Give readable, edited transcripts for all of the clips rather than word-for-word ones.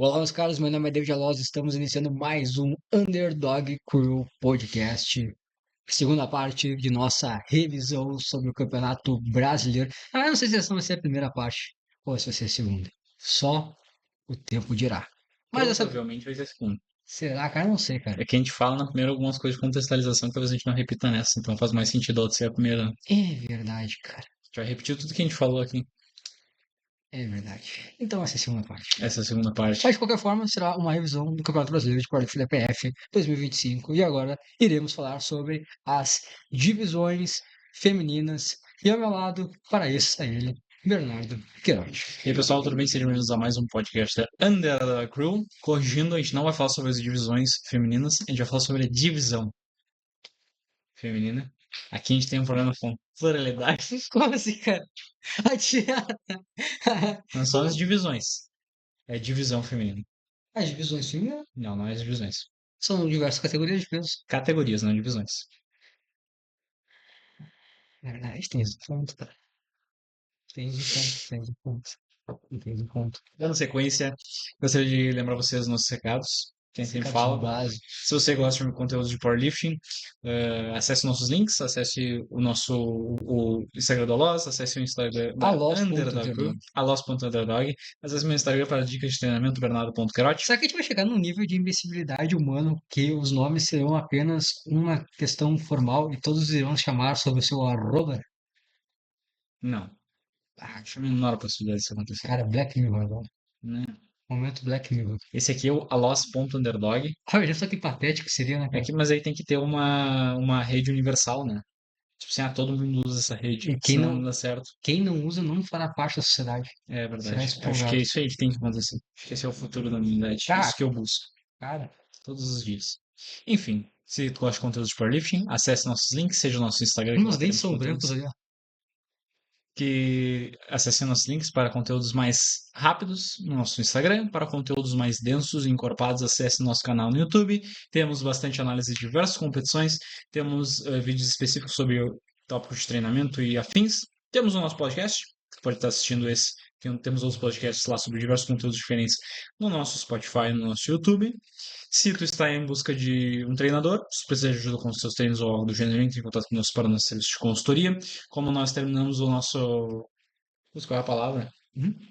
Olá, meus caros, meu nome é David Alós, estamos iniciando mais um Underdog Crew Podcast, segunda parte de nossa revisão sobre o Campeonato Brasileiro. Eu não sei se essa vai ser a primeira parte ou se vai ser a segunda, só o tempo dirá. Mas essa, Provavelmente vai ser segundo. será, cara? Não sei, cara. É que a gente fala na primeira algumas coisas de contextualização que talvez a gente não repita nessa, então faz mais sentido a outra ser a primeira. A É verdade, cara, gente vai repetir tudo que a gente falou aqui. é verdade. Então essa é a segunda parte. Essa é a segunda parte. Mas de qualquer forma, será uma revisão do Campeonato Brasileiro de Powerlifting PF 2025. E agora iremos falar sobre as divisões femininas. E ao meu lado, para isso, está ele, Bernardo Queiroz. E aí, pessoal, tudo bem? Sejam bem-vindos a mais um podcast da Under the Crew. Corrigindo, a gente não vai falar sobre as divisões femininas, a gente vai falar sobre a divisão feminina. Aqui a gente tem um problema com pluralidade. Como assim, cara? Adianta. Não são as divisões, é divisão feminina. As divisões femininas Não é as divisões. são diversas categorias de peso. Categorias, não divisões. Na verdade, tem esse ponto, cara. Tem esse ponto. Tem esse ponto. Dando sequência, gostaria de lembrar vocês dos nossos recados, que a gente sempre Recadinho fala. básico. Se você gosta de conteúdo de powerlifting, acesse nossos links, acesse o Instagram da Loz, acesse o Instagram da Underdog Crew, Alos.underdog. alos.underdog, acesse meu Instagram para dicas de treinamento, bernardo.querotti. Será que a gente vai chegar num nível de imbecilidade humano que os nomes serão apenas uma questão formal e todos irão chamar sob o seu arroba? Não, acho a menor possibilidade disso acontecer. Cara, Black Mirror agora. Né? Momento Black Mirror. Esse aqui é o alos.underdog, Olha, já só que patético seria, né, cara? mas aí tem que ter uma rede universal, né? Tipo assim, todo mundo usa essa rede, E senão não dá certo. quem não usa não fará parte da sociedade. É Será verdade. Acho que é expurgado. isso aí que tem que acontecer. Acho que esse é o futuro da humanidade. Cara, Isso que eu busco cara, todos os dias. Enfim, se tu gosta de conteúdo de powerlifting, acesse nossos links, seja o nosso Instagram que lá meus dentes teremos são conteúdos. brancos ali, ó. Que acesse nossos links para conteúdos mais rápidos no nosso Instagram, para conteúdos mais densos e encorpados, acesse nosso canal no YouTube. Temos bastante análise de diversas competições, temos vídeos específicos sobre tópicos de treinamento e afins. Temos o nosso podcast, que pode estar assistindo esse. Temos outros podcasts lá sobre diversos conteúdos diferentes no nosso Spotify e no nosso YouTube. Se tu está em busca de um treinador, se precisa de ajuda com os seus treinos ou algo do gênero, entre em contato conosco para o nosso serviço de consultoria. Como nós terminamos o nosso. Qual é a palavra?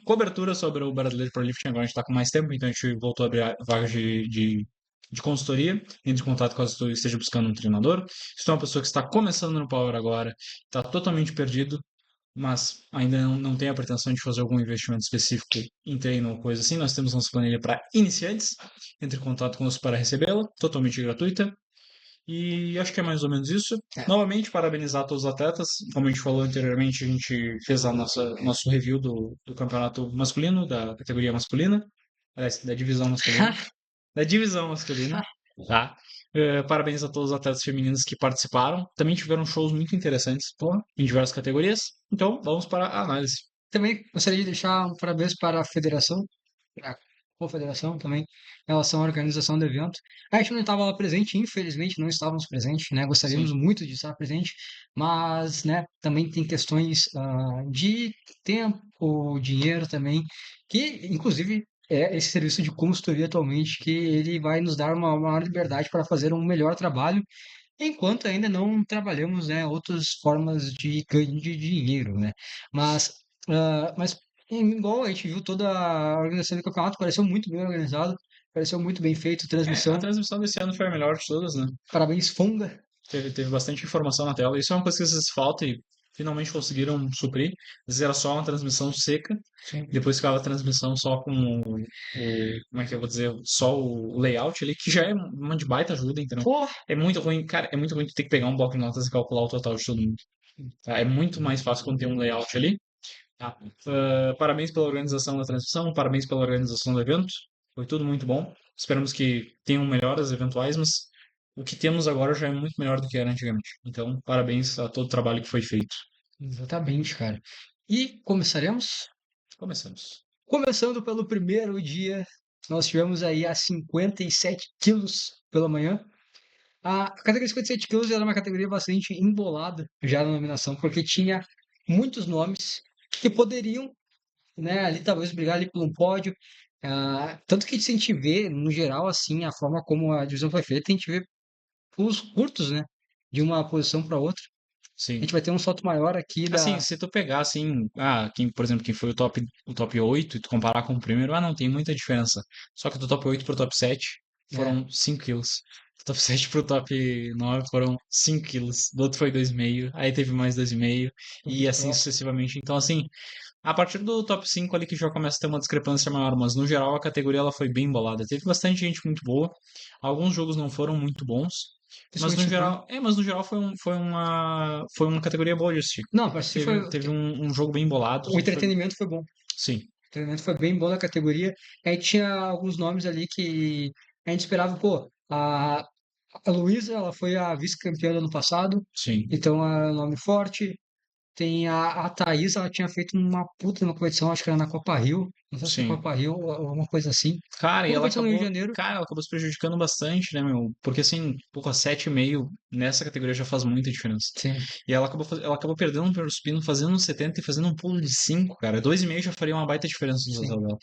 Cobertura sobre o brasileiro de powerlifting, agora a gente está com mais tempo, então a gente voltou a abrir vagas de consultoria. Entre em contato caso tu esteja buscando um treinador. Se tu é uma pessoa que está começando no Power agora, está totalmente perdido, mas ainda não tem a pretensão de fazer algum investimento específico em treino ou coisa assim, nós temos nossa planilha para iniciantes. Entre em contato conosco para recebê-la, totalmente gratuita. E acho que é mais ou menos isso. É. Novamente, parabenizar todos os atletas. Como a gente falou anteriormente, a gente fez a nosso review do campeonato masculino, da categoria masculina, aliás, da divisão masculina. Da divisão masculina, tá? Parabéns a todos os atletas femininos que participaram. Também tiveram shows muito interessantes, Porra. em diversas categorias. Então, vamos para a análise. Também gostaria de deixar um parabéns para a federação, para a confederação também, em relação à organização do evento. A gente não estava lá presente, infelizmente não estávamos presentes, né? Gostaríamos Sim. muito de estar presente, mas, né, também tem questões de tempo, dinheiro também, que, inclusive, é esse serviço de consultoria atualmente que ele vai nos dar uma maior liberdade para fazer um melhor trabalho, enquanto ainda não trabalhamos, né, outras formas de ganho de dinheiro, né? Mas mas igual a gente viu toda a organização do campeonato, pareceu muito bem organizado, pareceu muito bem feito, A transmissão. transmissão desse ano foi a melhor de todas, né? Parabéns, Fonga. Teve bastante informação na tela. Isso é uma coisa que às vezes falta e finalmente conseguiram suprir. Às vezes era só uma transmissão seca, Sim. depois ficava a transmissão só com como é que eu vou dizer, só o layout ali, que já é uma de baita ajuda, entendeu? Porra! É muito ruim, cara, é muito ruim tu ter que pegar um bloco de notas e calcular o total de todo mundo. Tá? É muito mais fácil quando tem um layout ali. Tá? Parabéns pela organização da transmissão, parabéns pela organização do evento. Foi tudo muito bom. Esperamos que tenham melhoras eventuais, mas o que temos agora já é muito melhor do que era antigamente. Então, parabéns a todo o trabalho que foi feito. Exatamente, cara. E começaremos? Começamos. Começando pelo primeiro dia, nós tivemos aí a 57 quilos pela manhã. A categoria 57 quilos era uma categoria bastante embolada já na nominação, porque tinha muitos nomes que poderiam, né, ali talvez brigar ali por um pódio. Tanto que se a gente vê, no geral, assim, a forma como a divisão foi feita, a gente vê pulos curtos, né? De uma posição para outra. A Sim. gente vai ter um salto maior aqui Assim, da. se tu pegar assim, por exemplo, quem foi o top 8 e tu comparar com o primeiro, não, tem muita diferença. Só que do top 8 pro top 7 É, foram 5 quilos. Do top 7 pro top 9 foram 5 quilos. Do outro foi 2,5, aí teve mais 2,5 foi e muito assim próximo. sucessivamente. Então, assim, a partir do top 5 ali que já começa a ter uma discrepância maior, mas no geral a categoria ela foi bem embolada. Teve bastante gente muito boa. Alguns jogos não foram muito bons, mas no Principalmente no campo. geral, foi uma categoria boa de assistir. Não, para si foi. Teve um jogo bem embolado. O Foi, entretenimento foi bom. O sim, entretenimento foi bem bom na categoria. Aí tinha alguns nomes ali que a gente esperava, pô, a Luísa, ela foi a vice-campeã do ano passado, sim, então é um nome forte. Tem a Thaís, ela tinha feito uma puta numa competição, acho que era na Copa Rio, não sei se foi sim. Copa Rio ou alguma coisa assim. Cara, e Uma ela competição no Rio de acabou, Janeiro, cara, ela acabou se prejudicando bastante, né, meu? Porque assim, porra, 7,5 nessa categoria já faz muita diferença. sim, E ela acabou perdendo um supino, fazendo um 70 e fazendo um pulo de 5, cara. 2,5 já faria uma baita diferença no sim. total dela.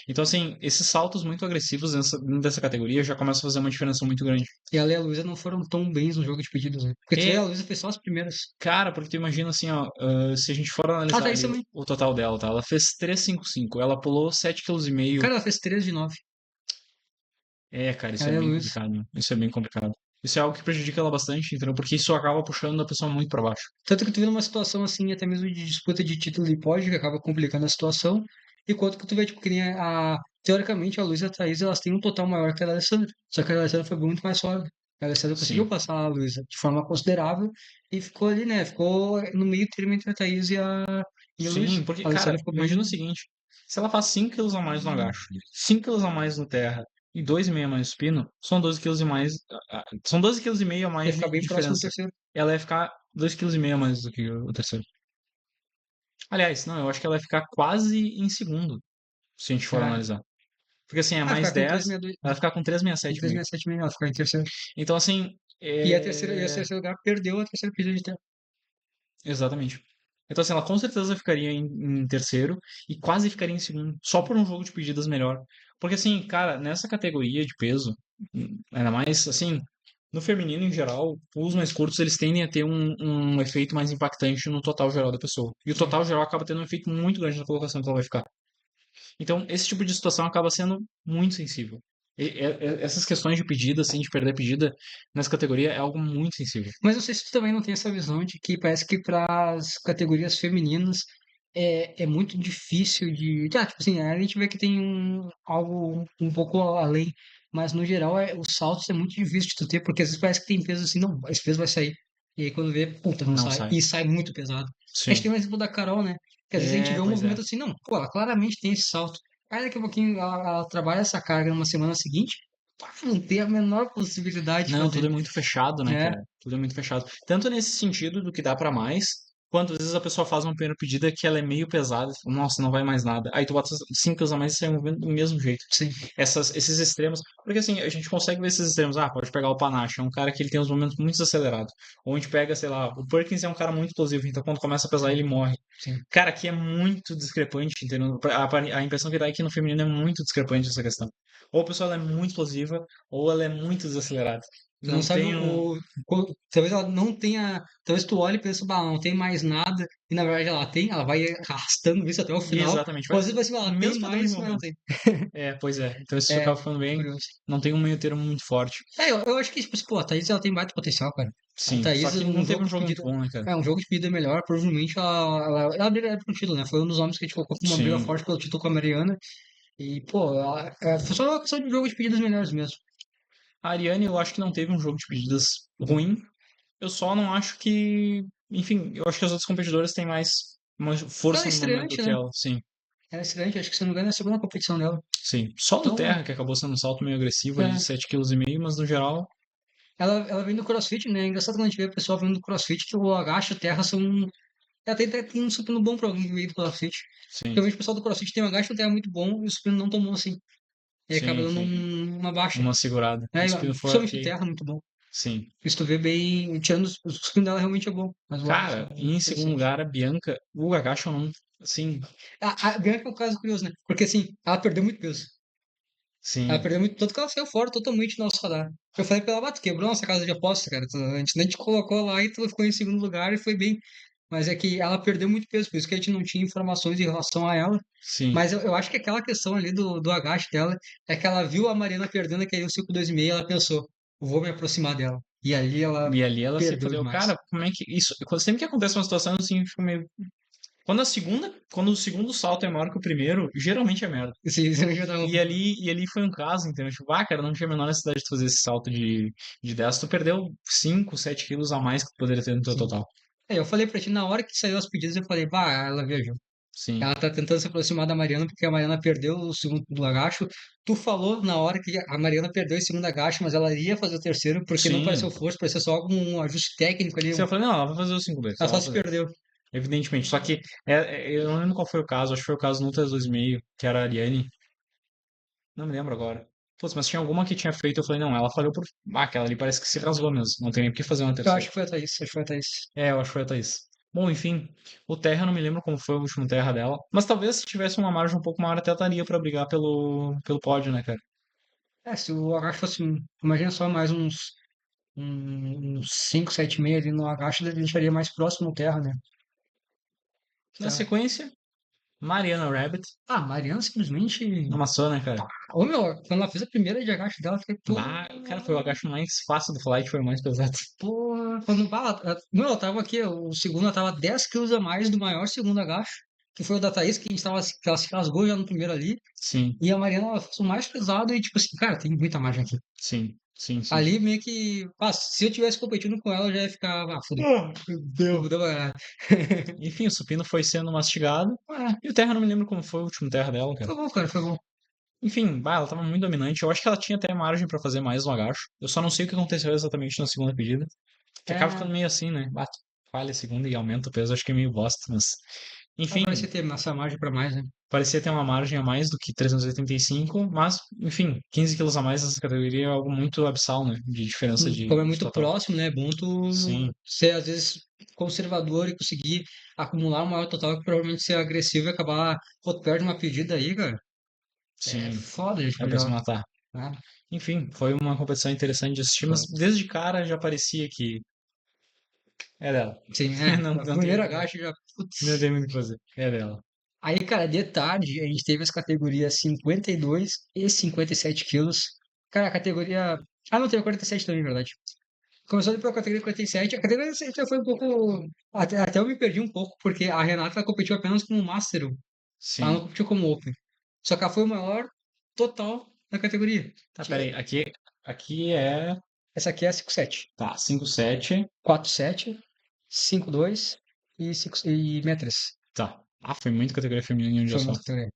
Então, assim, esses saltos muito agressivos dessa categoria já começam a fazer uma diferença muito grande. E ela e a Luísa não foram tão bens no jogo de pedidos, né? Porque tu vê, a E, Luísa fez só as primeiras. cara, porque tu imagina assim, ó, se a gente for A analisar Thaís ali o, também. o total dela, tá? Ela fez 3,55, ela pulou 7,5 kg. Cara, ela fez 3 de 9. É, cara, isso Ela é e a bem Luísa. complicado, né? Isso é bem complicado. Isso é algo que prejudica ela bastante, entendeu? Porque isso acaba puxando a pessoa muito pra baixo. Tanto que tu vê numa situação assim, até mesmo de disputa de título e pódio, que acaba complicando a situação. E quanto que tu vê, tipo, que nem teoricamente, a Luísa e a Thaís, elas têm um total maior que a da Alessandra. Só que a Alessandra foi muito mais sólida. A Alessandra conseguiu Sim. passar a Luísa de forma considerável e ficou ali, né? Ficou no meio termo entre a Thaís e a Luísa. Sim, porque, A Alessandra cara, ficou imagina o bem. seguinte: se ela faz 5 quilos a mais no agacho, 5 quilos a mais no terra e 2,5 a mais no supino, são 12 quilos e mais. São 12,5 kg a Ia mais ficar de bem próximo do diferença. terceiro. Ela ia ficar 2,5 kg a mais do que o terceiro. Aliás, não, eu acho que ela ia ficar quase em segundo, se a gente for É. analisar. Porque assim, é Ah, mais ficar com 10, 3,62. ela ia ficar com Com 3,67 meio. 3,67 melhor, ficar em terceiro. Então, assim, E a terceiro lugar perdeu a terceira pedida de tempo. exatamente. Então, assim, ela com certeza ficaria em terceiro e quase ficaria em segundo, só por um jogo de pedidas melhor. Porque, assim, cara, nessa categoria de peso, ainda mais, assim, no feminino em geral, os mais curtos eles tendem a ter um efeito mais impactante no total geral da pessoa. E o Sim. total geral acaba tendo um efeito muito grande na colocação que ela vai ficar. Então, esse tipo de situação acaba sendo muito sensível. Essas questões de pedida, assim, de perder a pedida nessa categoria é algo muito sensível. Mas não sei se tu também não tem essa visão de que parece que para as categorias femininas é muito difícil de. Tipo assim, a gente vê que tem algo um pouco além, mas no geral os saltos é muito difícil de tu ter, porque às vezes parece que tem peso assim, não, esse peso vai sair. E aí quando vê, puta, não Não sai. sai. E sai muito pesado. A gente Sim. tem o exemplo da Carol, né? Que às vezes a gente vê um Pois é. movimento assim, não, pô, ela claramente tem esse salto. Aí daqui a pouquinho ela trabalha essa carga numa semana seguinte, pá, não tem a menor possibilidade de Não, tudo fazer. é muito fechado, né, É, cara? Tudo é muito fechado. Tanto nesse sentido do que dá pra mais, quanto às vezes a pessoa faz uma primeira pedida que ela é meio pesada, e fala, nossa, não vai mais nada. Aí tu bota 5 quilos a mais e sai movendo do mesmo jeito. sim, Esses extremos, porque assim, a gente consegue ver esses extremos. Pode pegar o Panache, é um cara que ele tem uns momentos muito acelerados. Ou a gente pega, sei lá, o Perkins é um cara muito explosivo, então quando começa a pesar sim, ele morre. sim. Cara, aqui é muito discrepante, entendeu? A impressão que dá é que no feminino é muito discrepante essa questão. Ou a pessoa ela é muito explosiva, ou ela é muito desacelerada. Tu não Não sabe tem um. talvez ela não tenha. Talvez tu olhe e pense, bah, não tem mais nada. E na verdade ela tem, ela vai arrastando isso até o final. Exatamente. Ou Vai, às vezes vai ser, ela tem mesmo padrão de mais, mas não movimento. tem. Pois é. Então isso É, acaba ficando é bem. curioso. Não tem um meio termo muito forte. Eu acho que, tipo, pô, a Thaís ela tem baita potencial, cara. A Sim. Só Thaís, que não um teve jogo um de jogo muito pedida. bom, né, cara? É, um jogo de pedida melhor, provavelmente ela brigaria pro título, né? Foi um dos nomes que a gente colocou como uma briga Sim. forte pelo título com a Mariana. E, pô, foi só uma questão de jogo de pedidas melhores mesmo. A Ariane, eu acho que não teve um jogo de pedidas ruim. Eu só não acho que. Enfim, eu acho que as outras competidoras têm mais uma Ela é força no momento do estreante, que né? ela. Sim. Ela é estreante, acho que se não me engano é a segunda competição dela. Sim. Só do Então, Terra, que acabou sendo um salto meio agressivo ali de é, 7,5 kg, mas no geral, ela vem do CrossFit, né? É engraçado quando a gente vê o pessoal vindo do CrossFit que o agacho e a terra são. Ela tem um supino bom pra alguém que veio do CrossFit. Porque sim. eu vejo o pessoal do CrossFit tem um agacho e a terra muito bom e o supino não tão bom assim. E aí acaba Sim, dando sim. uma baixa. Uma segurada. É, O Spino for principalmente o ok. terra, muito bom. Sim. Se tu vê bem, tirando o supino dela realmente é bom. Mas o agacho é Cara, e em segundo interessante. lugar, a Bianca, o Gagacho não. Assim, A Bianca é um caso curioso, né? Porque assim, ela perdeu muito peso. Ela Sim. perdeu muito, tanto que ela saiu fora totalmente do nosso radar. Eu falei pra ela, tu quebrou nossa casa de aposta, cara. A gente nem te colocou lá e tu ficou em segundo lugar e foi bem. Mas é que ela perdeu muito peso, por isso que a gente não tinha informações em relação a ela. Sim. Mas eu acho que aquela questão ali do agache dela é que ela viu a Mariana perdendo aquele 5,2,5 e ela pensou, vou me aproximar dela. E ali ela E ali ela se perdeu fodeu. demais. Cara, como é que isso. Sempre que acontece uma situação assim, eu fico meio. Quando o segundo salto é maior que o primeiro, geralmente é merda. Sim, isso já tava... E ali foi um caso, entendeu? Tipo, cara, não tinha a menor necessidade de fazer esse salto de 10. Tu perdeu 5 7 quilos a mais que tu poderia ter no teu Sim. total. É, eu falei pra ti, na hora que saiu as pedidas, eu falei, bah, ela viajou. Sim. Ela tá tentando se aproximar da Mariana porque a Mariana perdeu o segundo do agacho. Tu falou na hora que a Mariana perdeu o segundo agacho, mas ela iria fazer o terceiro porque não pareceu Sim. força, pareceu só um ajuste técnico ali. Se eu falei, não, ela vai fazer o 5 2, Ela ela só vai se fazer. perdeu. Evidentemente. Só que eu não lembro qual foi o caso, acho que foi o caso no 3,5, que era a Ariane. Não me lembro agora. Putz, mas tinha alguma que tinha feito, eu falei, não, ela falhou por. Ah, aquela ali parece que se rasgou mesmo. Não tem nem por que fazer uma Eu acho terceira. que foi a Thaís, acho que foi a Thaís. É, eu acho que foi a Thaís. Bom, enfim, o Terra, eu não me lembro como foi o último Terra dela. Mas talvez se tivesse uma margem um pouco maior, até estaria pra brigar pelo pódio, né, cara? É, se o agacho fosse, imagina só mais uns 5, 7,5 ali no agacho, ele deixaria mais próximo ao terra, né? Na Tá. sequência, Mariana Rabbit Ah, Mariana simplesmente. amassou, né, cara? Ô meu, quando ela fez a primeira de agacho dela, eu fiquei, Bah, cara, foi o agacho mais fácil do flight, foi o mais pesado. porra, quando meu, eu tava aqui, o segundo eu tava 10 quilos a mais do maior segundo agacho, que foi o da Thaís, que a gente tava, que ela se rasgou já no primeiro ali, Sim, e a Mariana ela fez o mais pesado e tipo assim, cara, tem muita margem aqui. sim, sim, sim. Ali meio que, ah, se eu tivesse competindo com ela, eu já ia ficar, ah, fudeu. Ah, deu. Fudeu, é. Enfim, o supino foi sendo mastigado. Ué, E o Terra, não me lembro como foi o último Terra dela, cara. foi bom, cara, foi bom. Enfim, bah, ela tava muito dominante. Eu acho que ela tinha até margem pra fazer mais no agacho. Eu só não sei o que aconteceu exatamente na segunda pedida. Que acaba É, ficando meio assim, né? Bah, falha a segunda e aumenta o peso, acho que é meio bosta, mas. ah, Enfim, parecia ter essa margem pra mais, né? parecia ter uma margem a mais do que 385, mas, enfim, 15 quilos a mais nessa categoria é algo muito abissal, né? De diferença Como é de muito total. próximo, né? É bom tu Sim, ser, às vezes, conservador e conseguir acumular um maior total que provavelmente ser agressivo e acabar, pô, tu perde uma pedida aí, cara. É sim. foda, gente, É pra se melhor, matar. né? Enfim, foi uma competição interessante de assistir, Foi. mas desde cara já parecia que é dela. Sim, é. Não, A não tem primeira muito, agacha já. não Putz. tem muito o que fazer. É dela. Aí, cara, de tarde a gente teve as categorias 52 e 57 quilos. Cara, a categoria. Ah, não, teve a 47 também, verdade. Começou pela categoria 47. A categoria 47 já foi um pouco. Até eu me perdi um pouco, porque a Renata competiu apenas como Master. Ela não Sim. competiu como Open. Só que ela foi o maior total da categoria. Tá, peraí. Aqui é. Essa aqui é a 57. Tá, 5,7. 47, 52 e, 5, e 63. Tá. Ah, foi muito categoria feminina em um dia Foi só. uma categoria.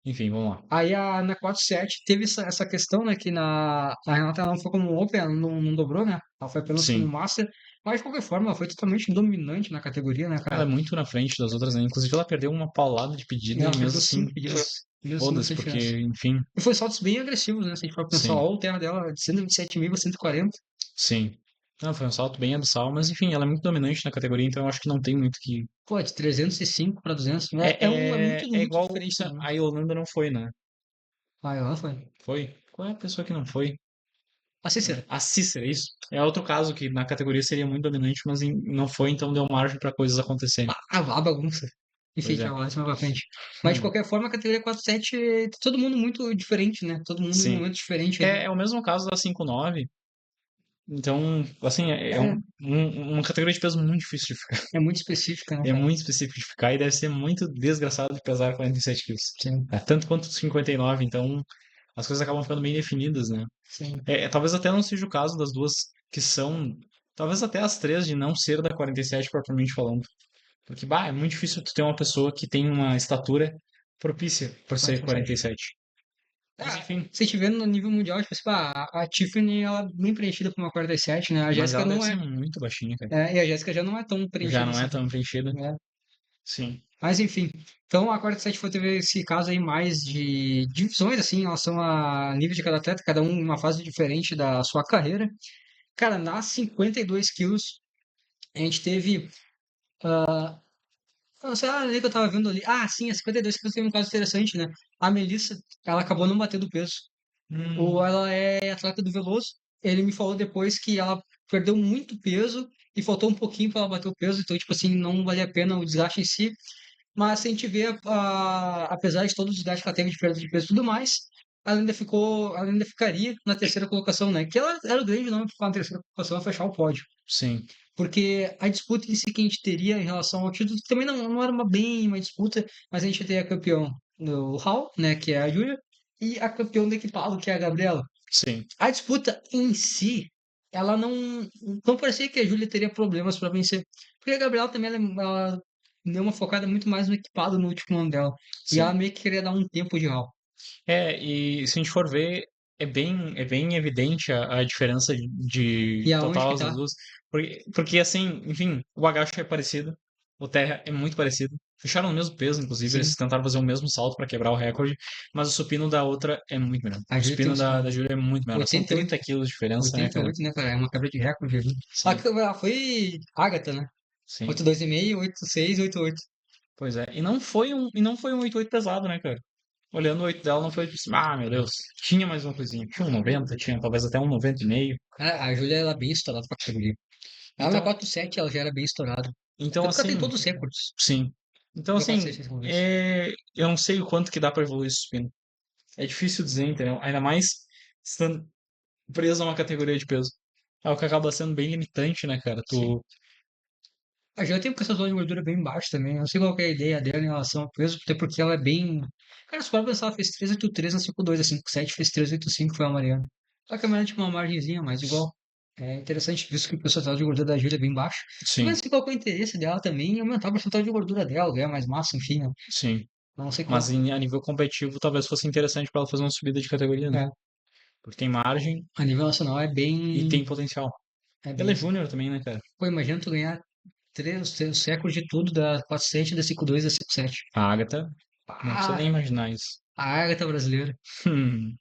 Enfim, vamos lá. Aí na 47 teve essa questão, né? Que a Renata ela não foi como Open, ela não dobrou, né? Ela foi apenas como Sim. Master. Mas de qualquer forma, ela foi totalmente dominante na categoria, né, Ela é cara? muito na frente das outras, né? Inclusive, ela perdeu uma paulada de E pedida ela e mesmo perdeu assim, 5 pedidas. Mesmo assim, foda-se, muita diferença. porque, enfim, E foi saltos bem agressivos, né? Se a gente for pensar, sim, ó, o terra dela de 127 mil a 140. sim. Não, foi um salto bem abissal, mas enfim, ela é muito dominante na categoria, então eu acho que não tem muito que. Pô, de 305 para 200. É muito, É muito igual. diferente também. A Yolanda não foi, né? Ah, ela foi. Foi? Qual é a pessoa que não foi? A Cícera. A Cícera, isso. É outro caso que na categoria seria muito dominante, mas não foi, então deu margem para coisas acontecerem. A bagunça. Enfim, Pois já é. vou lá mais pra frente. Mas de Hum, qualquer forma, a categoria 47, todo mundo muito diferente, né? Todo mundo em um sim. momento diferente ali. É o mesmo caso da 5,9. Então, assim, é É, uma categoria de peso muito difícil de ficar. é muito específica, né, É cara? muito específico de ficar e deve ser muito desgraçado de pesar 47 quilos. Sim, É, tanto quanto 59, então as coisas acabam ficando bem definidas, né? sim. Talvez até não seja o caso das duas que são. Talvez até as três de não ser da 47 propriamente falando. Porque, bah, é muito difícil tu ter uma pessoa que tem uma estatura propícia por ser 47. 47. Mas Ah, enfim, se tiver no nível mundial, tipo, assim, pá, a Tiffany, ela é bem preenchida por uma 47, né? A mas Jéssica ela deve não ser é. muito baixinha, cara. É, e a Jéssica já não é tão Já preenchida não é assim, tão preenchida. né? Sim. Mas enfim, então a 47 foi teve esse caso aí mais de divisões assim em relação a nível de cada atleta, cada um em uma fase diferente da sua carreira. Cara, nas 52 quilos, a gente teve. Não sei ali que eu tava vendo ali. Ah, sim, a 52 quilos teve um caso interessante, né? A Melissa, ela acabou não batendo o peso. Ou Hum, ela é atleta do Veloso. Ele me falou depois que ela perdeu muito peso e faltou um pouquinho para ela bater o peso, então, tipo assim, não valia a pena o desgaste em si. Mas se a gente vê, apesar de todo o desgaste que ela teve de perda de peso e tudo mais, ela ainda ficaria na terceira colocação, né? Que ela era o grande nome para ficar na terceira colocação e fechar o pódio. sim, Porque a disputa em si que a gente teria em relação ao título também não era bem uma disputa, mas a gente tem a campeão do Hall, né, que é a Júlia, e a campeã do equipado, que é a Gabriela. sim. A disputa em si, ela não parecia que a Júlia teria problemas para vencer. Porque a Gabriela também ela deu uma focada muito mais no equipado no último ano dela. E ela Sim. meio que queria dar um tempo de Hall. E se a gente for ver, é bem evidente a diferença de E aonde que total das tá? duas. Porque, assim, enfim, o agacho é parecido, o terra é muito parecido. Fecharam no mesmo peso, inclusive, Sim, eles tentaram fazer o mesmo salto para quebrar o recorde, mas o supino da outra é muito menor. a O Júlia tem supino uns da Júlia é muito menor. São 88, 30 quilos de diferença, né, cara? 88, né, cara? É uma quebra de recorde ali. Sim, Ela foi Agatha, né? sim. 82,5, 86, 88. Pois é. E não foi um 88 pesado, né, cara? Olhando o 8 dela, não foi tipo assim, ah, meu Deus, tinha mais uma coisinha. Tinha um 90, tinha talvez até um 90,5. Cara, a Júlia, ela é bem estourada pra categoria. Ela na Então, 4,7 ela já era bem estourada. então Até porque ela tem assim, todos os recordes. sim. Então, Da assim, 4,7 nesse começo. eu não sei o quanto que dá pra evoluir esse supino. É difícil dizer, entendeu? Ainda mais estando preso a uma categoria de peso. É o que acaba sendo bem limitante, né, cara? Sim. Tu. A Júlia tem um percentual de gordura bem baixo também. Eu não sei qual que é a ideia dela em relação ao peso, até porque ela é bem. Cara, se for pensar, ela fez 3,83 na 5,2, a 5,7 fez 3,85, foi a Mariana. Só que a Mariana tinha uma margenzinha, mas igual. É interessante, visto que o percentual de gordura da Júlia é bem baixo. Também não Sim, sei qual que é o interesse dela também em aumentar o percentual de gordura dela, ganhar mais massa, enfim, né? sim. Não sei Mas qual. a nível competitivo, talvez fosse interessante pra ela fazer uma subida de categoria, né? É, Porque tem margem a nível nacional e tem potencial. é E ela é bem. júnior também, né, cara? Pô, imagina tu ganhar os recordes de tudo da 4,7, da 5,2 e da 5,7. A Agatha, não precisa nem Ah, imaginar isso. a Agatha brasileira.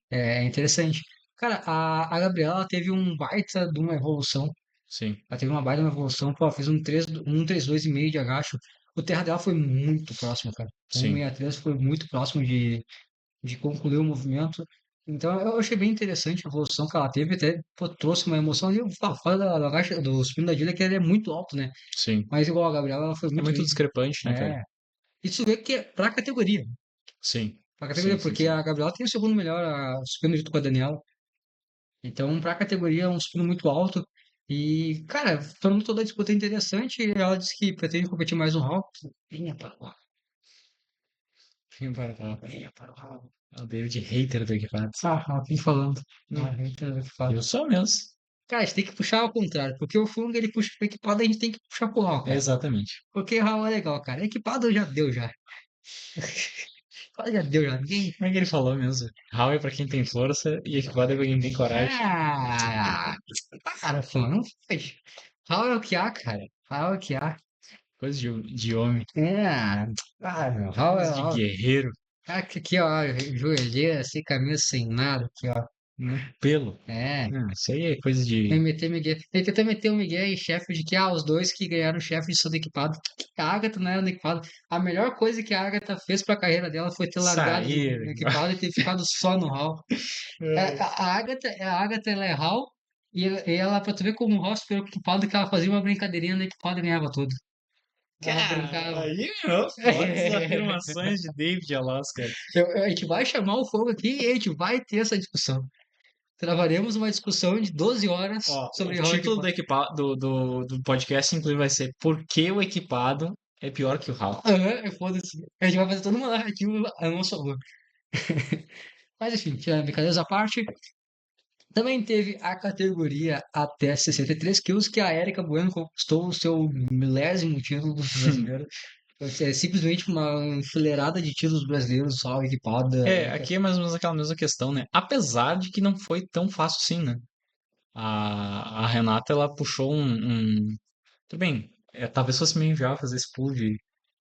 É interessante. Cara, a Gabriela ela teve um baita de uma evolução. Sim, Ela teve uma baita de uma evolução. Pô, ela fez um 3,2,5 de agacho. O terra dela foi muito próximo, cara. O sim. 1,63 foi muito próximo de concluir o movimento. Então eu achei bem interessante a evolução que ela teve. Até pô, trouxe uma emoção ali. Fora da agacha, do spin da Dilha, que ele é muito alto, né? Sim. Mas igual a Gabriela, ela foi É muito muito bem. discrepante, né, cara? É. Isso vê que é pra categoria. Sim. Pra Sim, categoria, sim, porque sim. a Gabriela tem o segundo melhor supino junto com a Daniela. Então, pra categoria, é um supino muito alto. E, cara, falando toda a disputa é interessante, ela disse que pretende competir mais no Raw. Venha para o Raw, Sim, para tá. venha para o Raw. É o David hater do equipado. Ela vem falando. Hum, Ah, eita, foda. eu sou mesmo. Cara, a gente tem que puxar ao contrário, porque o Fung ele puxa pro equipado, a gente tem que puxar pro Raw, cara. Exatamente. Porque o Raw é legal, cara. Equipado já deu já. Equipado já deu já. Ninguém. Como é que ele falou mesmo? How é pra quem tem força e equipado é pra quem tem coragem. Ah, cara, pô, não faz. Raw é o que há, cara. Raw é o que há. Coisa de homem. É, meu, Coisa de guerreiro. aqui, ó, joelheira, sem camisa, sem nada, aqui, ó. No pelo. É, Não, isso aí é coisa de. tem meter Miguel. Ele tenta meter o Miguel e chefe de que, os dois que ganharam chefe de sendo equipado. Que a Agatha não era no equipado. A melhor coisa que a Agatha fez pra carreira dela foi ter largado Sair. no equipado e ter ficado só no hall. A Agatha, ela é hall, e ela, pra tu ver como o hall superou o equipado, que ela fazia uma brincadeirinha no equipado e ganhava tudo. Ela Cara, brincava. aí, meu, fortes afirmações de David Alás, cara. A gente vai chamar o fogo aqui e a gente vai ter essa discussão. Travaremos uma discussão de 12 horas Ó, o sobre Hall título Equipado. do podcast, inclusive, vai ser Por que o equipado é pior que o Hal? Aham, foda-se. A gente vai fazer toda uma narrativa a nosso favor. Mas enfim, tirando brincadeiras à parte, também teve a categoria até 63 quilos, que a Erika Bueno conquistou o seu milésimo título brasileiro. É simplesmente uma enfileirada de títulos brasileiros, só equipada. Aqui é mais ou menos aquela mesma questão, né? Apesar de que não foi tão fácil assim, né? A Renata, ela puxou tudo bem, talvez fosse meio inviável fazer esse pulo de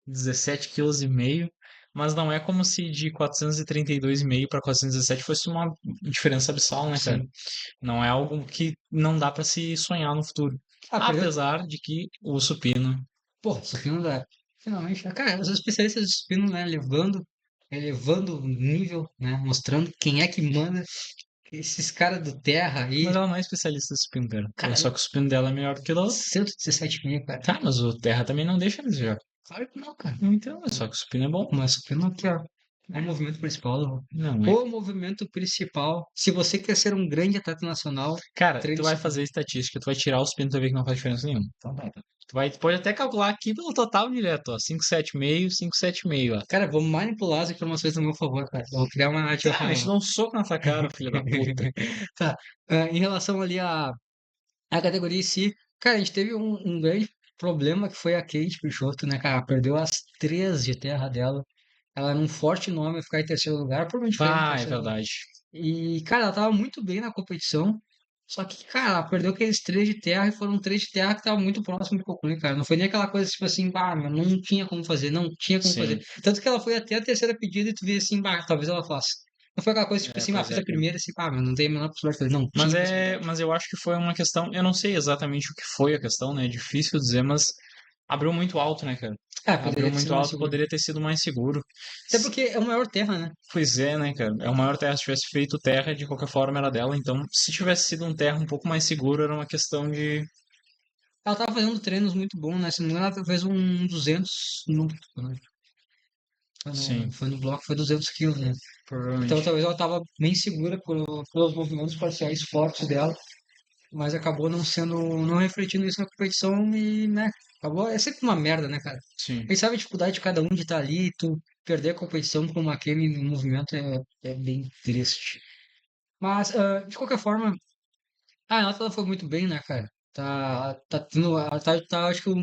17,5 kg, mas não é como se de 432,5 para 417 fosse uma diferença abissal, né, cara? Sim. Não é algo que não dá para se sonhar no futuro. Perdeu. Apesar de que o supino. Pô, supino da. Finalmente, né? Cara, os especialistas de supino, né? Elevando o nível, né? Mostrando quem é que manda. esses caras do Terra aí, Mas ela não é especialista em supino, cara. É cara, só que o supino dela é melhor do que o do outro. 117,5, cara. Tá, mas o Terra também não deixa eles jogar. Claro que não, cara. Então, é só que o supino é bom. Mas supino aqui, ó. É o movimento principal. Não é. O movimento principal. Se você quer ser um grande atleta nacional, Cara, tu treine vai supino. fazer estatística, tu vai tirar os pinos, tu vai ver que não faz diferença nenhuma. Então, vai. Tu pode até calcular aqui pelo total direto, ó. 5,7,5, 5,7,5, ó. Cara, vou manipular as informações a meu favor, cara. Vou criar uma narrativa a Tá, a gente favor. dá um soco na tua cara, filha da puta. Tá. Em relação ali à categoria em si, cara, a gente teve um grande problema que foi a Kate Peixoto, né, cara? Perdeu as três de terra dela. Ela era um forte nome a ficar em terceiro lugar, provavelmente ficaria em Ah, é terceiro lugar. verdade. E, cara, ela tava muito bem na competição. Só que, cara, ela perdeu aqueles três de terra e foram três de terra que estavam muito próximo de concluir, cara. Não foi nem aquela coisa tipo assim, bah, mas não tinha como fazer, não tinha como fazer. Sim. Tanto que ela foi até a terceira pedida e tu vê assim, bah, talvez ela faça. Não foi aquela coisa tipo É, assim, ah, pois fiz é, a cara. primeira assim, ah, mas não tem a menor possibilidade de fazer. Não, tinha possibilidade. Mas eu acho que foi uma questão, eu não sei exatamente o que foi a questão, né? É difícil dizer, mas abriu muito alto, né, cara? Ah, Abriu poderia ter sido muito mais alto, seguro. poderia ter sido mais seguro. Até porque é o maior terra, né? Pois é, né, cara? É o maior terra. Se tivesse feito terra, de qualquer forma era dela. Então, se tivesse sido um terra um pouco mais seguro, era uma questão de. Ela tava fazendo treinos muito bons, né? Se não me engano, ela fez um 200 no, Sim, foi no bloco, foi 200 quilos, né? Então provavelmente. talvez ela tava bem segura pelos movimentos parciais fortes dela, mas acabou não sendo, não refletindo isso na competição e, né, acabou, é sempre uma merda, né, cara? A Sim. gente sabe a dificuldade de cada um de estar ali, tu perder a competição por uma Kemi no movimento é bem triste. Mas, de qualquer forma, a Renata ela foi muito bem, né, cara? Tá tendo, ela acho que o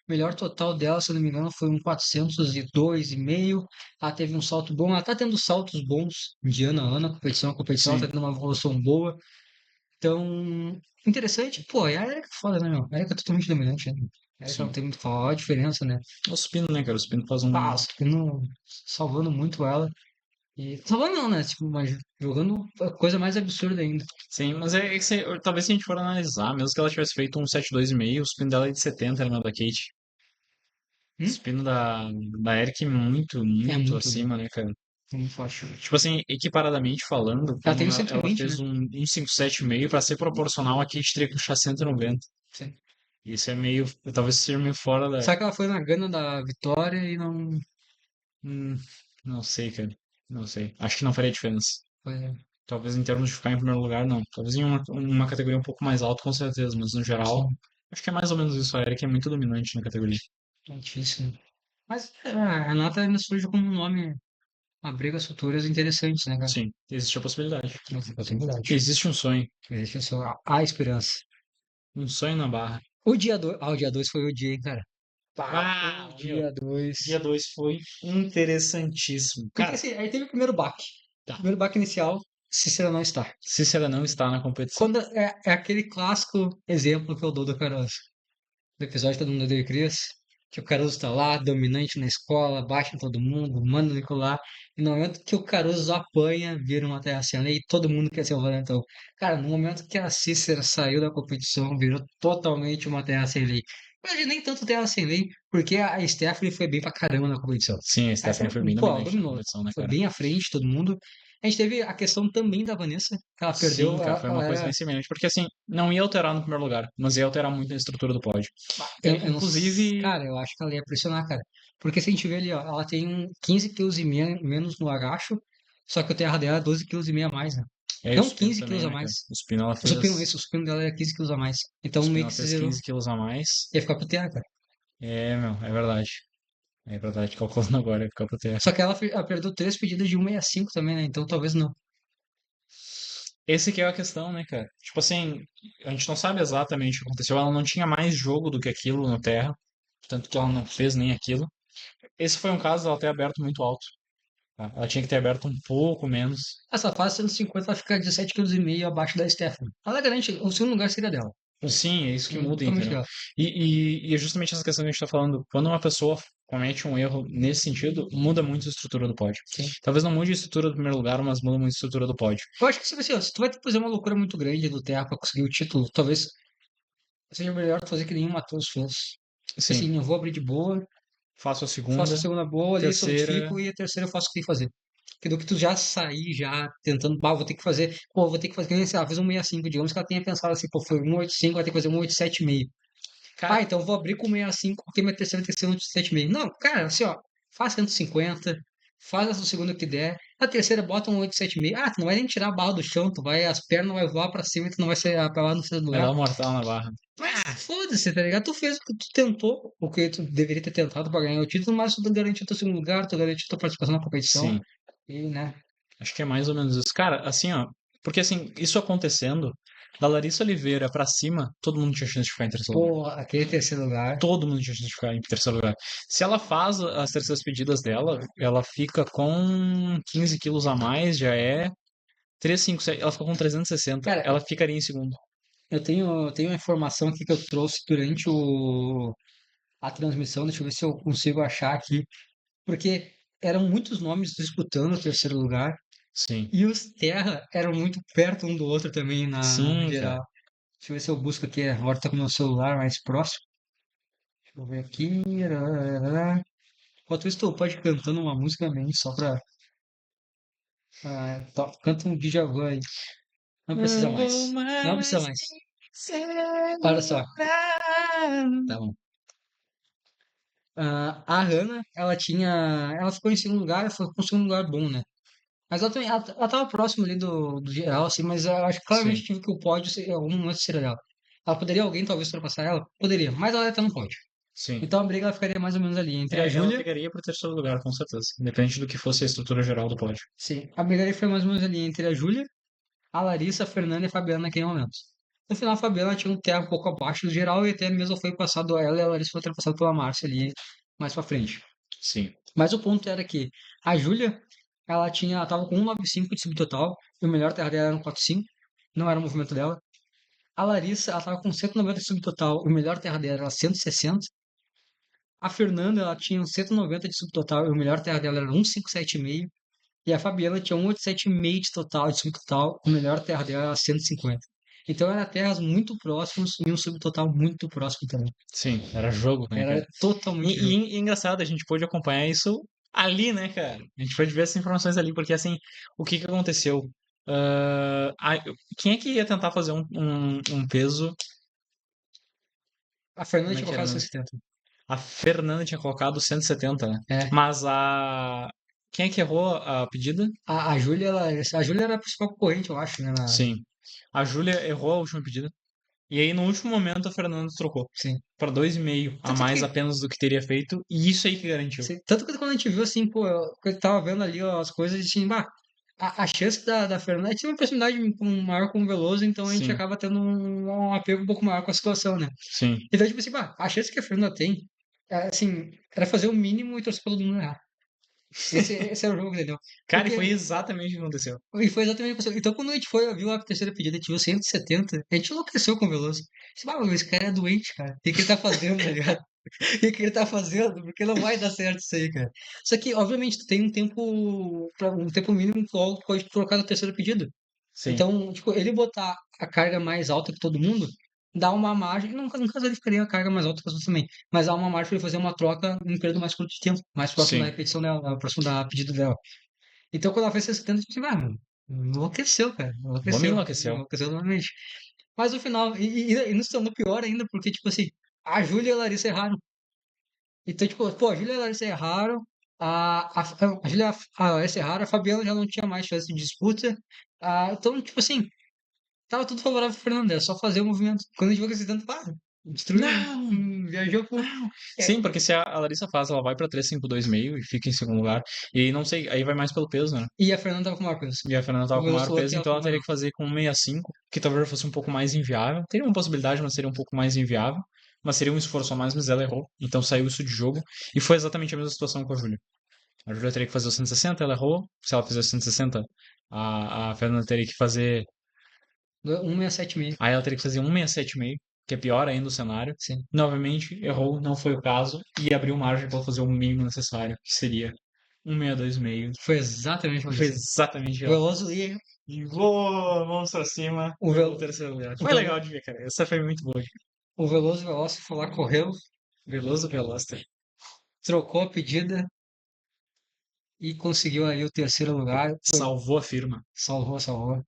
melhor total dela, se eu não me engano, foi um 402,5. Ela teve um salto bom, ela tá tendo saltos bons de ano a ano, a competição ela tá Sim. tendo uma evolução boa. Então, interessante. Pô, e a Erika é foda, né, meu? A Erika é totalmente dominante, né? A Erika não Sim. tem muito que falar, olha a diferença, né? O supino, né, cara? O supino faz um. Ah, o Supino salvando muito ela. E salvando não, né? Tipo, mas jogando a coisa mais absurda ainda. Sim, mas é que talvez se a gente for analisar, mesmo que ela tivesse feito um 7,2,5, o supino dela é de 70, né, da Kate. O Hum? supino da Eric muito, É muito muito bom, acima, né, cara? muito forte. Tipo assim, equiparadamente falando, Ela tem como o cento e ela vinte, né? fez um 5,7,5, pra ser proporcional, a Kate teria que puxar 190. Sim. Isso é meio, talvez seja meio fora da. Só que ela foi na gana da vitória e não Hum, não sei, cara. Não sei. Acho que não faria diferença. foi. Talvez em termos de ficar em primeiro lugar, não. Talvez em uma categoria um pouco mais alta, com certeza, mas no geral, Sim, acho que é mais ou menos isso. A Eric é muito dominante na categoria. é difícil, né? Mas a Renata ainda surge como um nome, uma brigas futuras interessantes, né, cara? Sim, existe a possibilidade. Não tem possibilidade. Existe um sonho. Existe só a esperança. Um sonho na barra. O dia 2 foi o dia, hein, cara? Pá, o Ah, meu. dia 2. Dia 2 foi interessantíssimo. Porque Cara, assim, aí teve o primeiro baque. O tá. primeiro baque inicial, Cícera não está. Cícera não está na competição. Quando é aquele clássico exemplo que eu dou do Caruso. Do episódio Todo Mundo Odeia o Chris, que o Caruso tá lá, dominante na escola, bate em todo mundo, manda o Nicolar, e no momento que o Caruso apanha, vira uma terra sem lei e todo mundo quer ser o valentão. Cara, no momento que a Cícera saiu da competição, virou totalmente uma terra sem lei. Mas nem tanto terra sem lei, porque a Stephanie foi bem pra caramba na competição. Sim, a A Stephanie foi bem Stephanie, pô, ela dominante na dominou. competição, né, Foi cara? bem à frente, todo mundo. A gente teve a questão também da Vanessa, que ela Sim, perdeu, cara, foi uma ela coisa bem era. semelhante. Porque assim, não ia alterar no primeiro lugar, mas ia alterar muito na estrutura do pódio. Eu não, Inclusive, cara, eu acho que ela ia pressionar, cara. Porque se a gente vê ali, ó, ela tem 15 quilos e menos no agacho, só que o terra dela é 12 quilos e meio a mais, né? é o Não supino 15 também, quilos a né, cara? mais. O supino ela O fez. supino dela é 15 quilos a mais. O Então supino meio ela que se fez zerou. 15 quilos a mais. Ia ficar pro terra, cara. É, meu, é verdade. É verdade, calculando agora, ia ficar pro terra. Só que ela perdeu três pedidas de 1,65 também, né? Então talvez não. Esse que é a questão, né, cara? Tipo assim, a gente não sabe exatamente o que aconteceu. Ela não tinha mais jogo do que aquilo no terra, tanto que ela não fez nem aquilo. Esse foi um caso dela ter aberto muito alto, tá? Ela tinha que ter aberto um pouco menos. Essa fase 150 vai ficar 17,5 kg abaixo da Stephanie. Ela garante, o segundo lugar seria dela. Sim, é isso que muda, Totalmente entendeu? dela. E é justamente essa questão que a gente tá falando. Quando uma pessoa comete um erro nesse sentido, muda muito a estrutura do pódio. Sim. Talvez não mude a estrutura do primeiro lugar, mas muda muito a estrutura do pódio. Eu acho que se você, ó, se tu vai ter que fazer uma loucura muito grande do terra pra conseguir o título, talvez seja melhor tu fazer que nenhum Matheus fez. Tipo Sim, assim, eu vou abrir de boa, faço a faço segunda, a segunda boa ali, terceira. solidifico e a terceira eu faço o que tem que fazer. do que tu já sair já tentando, vou ter que fazer, vou ter que fazer, que nem, sei lá, fez um 65, digamos que ela tenha pensado assim, foi 185, vai ter que fazer um 87,5. Cara, Então eu vou abrir com 65 porque minha terceira vai ter que ser um 87,5. Não, cara, assim, ó, faz 150, faz a segunda que der, a terceira bota um 87,5. Tu não vai nem tirar a barra do chão, as pernas vai voar pra cima e tu não vai ser apelado no seu vai dar lugar. um mortal na barra. Foda-se, tá ligado? Tu fez o que tu tentou, o que tu deveria ter tentado pra ganhar o título, mas tu garantiu teu segundo lugar, tu garantiu tua participação na competição. Sim, E, né? acho que é mais ou menos isso. Cara, assim, ó, porque assim, isso acontecendo, da Larissa Oliveira pra cima, todo mundo tinha chance de ficar em terceiro lugar. Pô, aquele terceiro lugar. Todo mundo tinha chance de ficar em terceiro lugar. Se ela faz as terceiras pedidas dela, ela fica com 15 quilos a mais, já é 357, ela fica com 360, Cara, ela ficaria em segundo. eu tenho uma informação aqui que eu trouxe durante a transmissão, deixa eu ver se eu consigo achar aqui, porque eram muitos nomes disputando o terceiro lugar Sim. e os Terra eram muito perto um do outro também na Sim, cara. geral. Deixa eu ver se eu busco aqui, agora tá com o meu celular mais próximo. Deixa eu ver aqui. Enquanto isso, tu pode ir cantando uma música também, só pra. Canta um Djavan aí. Não precisa Não vou mais. Não precisa mais mais. ser Olha só. lembrado. Tá bom. A Hannah, ela tinha. Ela ficou em segundo lugar, foi com um segundo lugar bom, né? Mas ela, também, ela tava próximo ali do geral, assim, mas eu acho que claramente Sim. tive que o pódio seria algum momento seria dela. Ela poderia alguém talvez ultrapassar ela? Poderia, mas ela ia estar no pódio. Sim. Então a briga ela ficaria mais ou menos ali entre a É, ela Júlia. pegaria pro terceiro lugar, com certeza. Independente do que fosse a estrutura geral do pódio. Sim, a briga ali foi mais ou menos ali entre a Júlia, a Larissa, a Fernanda e a Fabiana naquele momento. No final, a Fabiana tinha um terra um pouco abaixo do geral e até mesmo foi passado ela e a Larissa foi ultrapassada pela Márcia ali mais pra frente. Sim. Mas o ponto era que a Júlia, ela tava com 195 de subtotal e o melhor terra dela era um 45, não era o movimento dela. A Larissa, ela tava com 190 de subtotal, o melhor terra dela era 160. A Fernanda, ela tinha um 190 de subtotal e o melhor terra dela era 157,5. E a Fabiana tinha 187,5 de total, de subtotal, o melhor terra dela era 150. Então eram terras muito próximos e um subtotal muito próximo também. Sim, era jogo, né, cara? Era totalmente E, jogo. e engraçado, a gente pôde acompanhar isso ali, né, cara? A gente pôde ver essas informações ali, porque assim, o que que aconteceu? Quem é que ia tentar fazer um peso? A Fernanda Como é tinha que era colocado mesmo? 170. A Fernanda tinha colocado 170, né? É. Mas a. Quem é que errou a pedida? A Júlia, a Júlia era a principal concorrente, eu acho, né? Sim. A Júlia errou a última pedida. E aí, no último momento, a Fernanda trocou Sim. para 2,5 a Tanto mais que, apenas do que teria feito. E isso aí que garantiu. tanto que quando a gente viu assim, pô, eu tava vendo ali ó, as coisas e assim, a chance da Fernanda tinha uma proximidade maior com o Veloso, então a gente Sim, acaba tendo um apego um pouco maior com a situação, né? sim. Então, tipo assim, a chance que a Fernanda tem, assim, era fazer o mínimo e torcer pra todo mundo errar. Esse era o jogo, entendeu? Cara, e foi Porque, exatamente o que aconteceu. e foi exatamente o que aconteceu. Então, quando a gente viu a terceira pedida, a gente viu 170, a gente enlouqueceu com o Veloso. Esse cara é doente, cara. O que ele tá fazendo, tá ligado? O que ele tá fazendo? Porque não vai dar certo isso aí, cara. Só que, obviamente, tu tem um tempo mínimo que logo pode trocar no terceiro pedido. Sim, Então, tipo, ele botar a carga mais alta que todo mundo, dá uma margem. Não, no caso ele ficaria a carga mais alta que as outras também. Mas dá uma margem para ele fazer uma troca em um período mais curto de tempo, mais próximo da sim. repetição dela, próximo da pedido dela. Então, quando ela fez 70, tipo assim, mano, enlouqueceu, cara. O homem Enlouqueceu. enlouqueceu. Enlouqueceu totalmente. Mas no final, e não se tornou pior ainda, porque, tipo assim, a Júlia e a Larissa erraram. Então, tipo, pô, a Júlia e a Larissa erraram, a Júlia e a Larissa erraram, a Fabiana já não tinha mais chance de disputa. Então, tipo assim, tava tudo favorável pro Fernando, é só fazer o movimento. Quando a gente viu que esse tanto, destruiu, né? Não! Viajou pro. Não! É, Sim, porque se a Larissa faz, ela vai pra 352,5 e fica em segundo lugar. E aí não sei, aí vai mais pelo peso, né? e a Fernanda tava com o maior peso. E a Fernanda O tava com Veloso maior falou que peso, ela então tava ela teria menor. que fazer com 165, que talvez fosse um pouco mais inviável. Teria uma possibilidade, mas seria um pouco mais inviável. Mas seria um esforço a mais, mas ela errou. Então saiu isso de jogo. E foi exatamente a mesma situação com a Júlia. A Júlia teria que fazer o 160, ela errou. Se ela fizesse o 160, a Fernanda teria que fazer. 1,67,5. Aí ela teria que fazer 1,67,5, que é pior ainda o cenário. Sim. Novamente, errou, não foi o caso. E abriu margem para fazer o mínimo necessário, que seria 1,62,5. Foi exatamente o que Foi aconteceu. exatamente O ela. Veloso e E voou, vamos pra cima, o, foi Vel... pro terceiro lugar. o, Foi Velo... legal de ver, cara. Essa foi muito boa. o Veloso e o Veloso foi lá, correu, Veloso Veloster. trocou a pedida e conseguiu ali o terceiro lugar. Foi, Salvou a firma. salvou.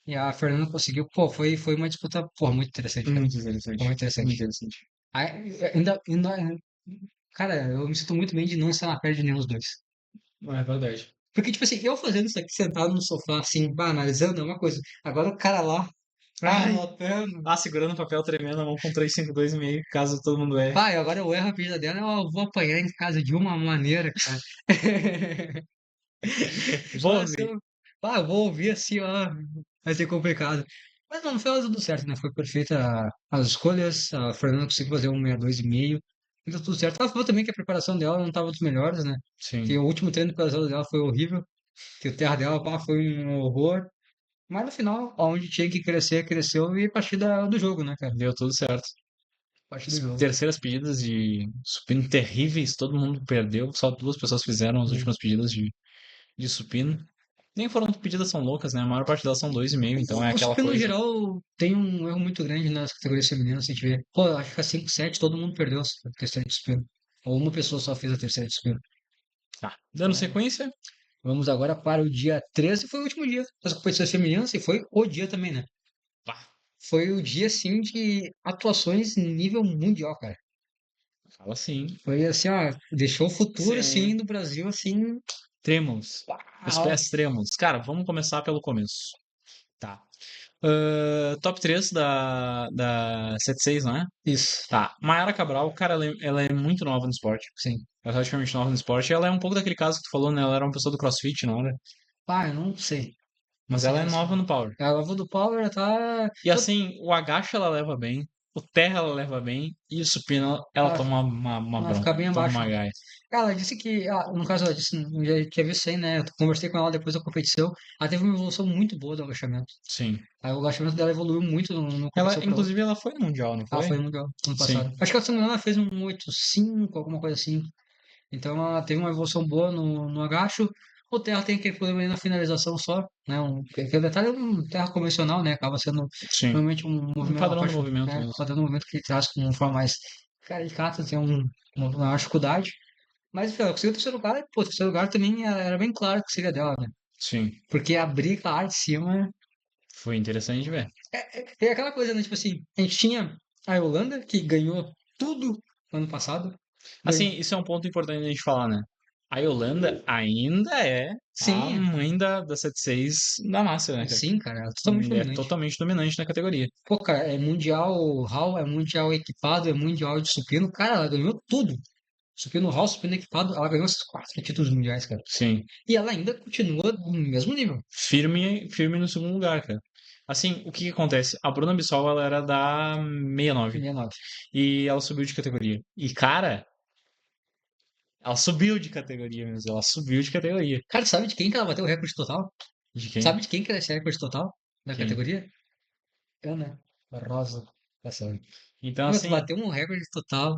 E a Fernanda conseguiu. Pô, foi uma disputa, pô, muito interessante, cara. Muito Foi interessante. muito Muito interessante. interessante. Ainda, cara, eu me sinto muito bem de não estar na pele de nenhum dos dois. É verdade. Porque, tipo assim, eu fazendo isso aqui sentado no sofá, assim, bah, analisando é uma coisa. Agora o cara lá, Ai, anotando. segurando o papel tremendo, a mão com 352,5, caso todo mundo erre. Pai, agora eu erro a vida dela, eu vou apanhar em casa de uma maneira, cara. Vou Vai ser, ouvir. eu vou ouvir assim, ó, vai ser complicado. Mas não, no final tudo certo, né? Foi perfeita as escolhas, a Fernanda conseguiu fazer um 62,5, deu tudo certo. Ela falou também que a preparação dela não estava dos melhores, né? Que Sim, o último treino de preparação dela foi horrível, que o terra dela, pá, foi um horror. Mas no final, onde tinha que crescer, cresceu e a partir do jogo, né, cara? deu tudo certo. A partir do jogo. Terceiras pedidas de supino terríveis, todo mundo perdeu. Só duas pessoas fizeram as Hum. últimas pedidas de supino. Nem foram pedidas são loucas, né? A maior parte delas são 2,5, então é O aquela supino no coisa. geral tem um erro muito grande nas categorias femininas, se a gente vê. Pô, eu acho que a 5, 7, todo mundo perdeu a terceira de supino. Ou uma pessoa só fez a terceira de supino. Tá, dando sequência. Vamos agora para o dia 13, foi o último dia das competições femininas e foi o dia também, né? Pá, Foi o dia, assim, de atuações nível mundial, cara. fala assim. Foi assim, ó, deixou o futuro, Sim. assim, do Brasil, assim, Trêmulos. Os uau. pés trêmulos. Cara, vamos começar pelo começo. Tá. Top 3 da 76, não é? Isso, Tá. Mayara Cabral, cara, ela é muito nova no esporte. sim. Ela é relativamente nova no esporte. Ela é um pouco daquele caso que tu falou, né? Ela era uma pessoa do CrossFit, não era? Pá, eu não sei. Não Mas sei ela é dizer nova no Power. a Lava do Power tá. E assim, o agacho ela leva bem, o terra ela leva bem, e o supino ela Ela toma uma vai bronca, ficar bem toma abaixo, uma né? gás. Ela disse que, no caso, ela disse, eu já tinha visto isso aí, né? Eu conversei com ela depois da competição. Ela teve uma evolução muito boa do agachamento. Sim. Aí o agachamento dela evoluiu muito no Ela, competição pra outra. inclusive, ela foi no Mundial, não Ela foi? foi no Mundial ano Sim. passado. Acho que ela, se não me engano, ela fez um 8,5, alguma coisa assim. Então ela teve uma evolução boa no agacho. O terra tem aquele problema aí na finalização só, né? Aquele detalhe é um terra convencional, né? Acaba sendo Sim. normalmente um Um movimento, a padrão do parte, movimento né? mesmo. Padrão do movimento que ele traz com uma forma mais caricata, tem uma maior dificuldade. Mas, enfim, ela conseguiu o terceiro lugar, e, pô, o terceiro lugar também era bem claro que seria dela, né? Sim. Porque abrir aquela área de cima. Foi interessante de ver. É aquela coisa, né? Tipo assim, a gente tinha a Holanda, que ganhou tudo ano passado. Ganhou. Assim, isso é um ponto importante a gente falar, né? A Yolanda ainda é a Sim, mãe da 76 da Master, né, cara? sim, cara, ela é totalmente É dominante. totalmente dominante na categoria. Pô, cara, é mundial hall, é mundial equipado, é mundial de supino. Cara, ela ganhou tudo. Supino hall, supino equipado, ela ganhou esses 4 títulos mundiais, cara. Sim. E ela ainda continua no mesmo nível. Firme, firme no segundo lugar, cara. Assim, o que que acontece? A Bruna Bissol, ela era da 69 69. e ela subiu de categoria. E, cara, ela subiu de categoria mesmo. Ela subiu de categoria. Cara, sabe de quem que ela bateu o recorde total? De quem? Sabe de quem que era esse recorde total da Quem? categoria? Ana Rosa Cassiano. Então, Meu, tu assim, bateu um recorde total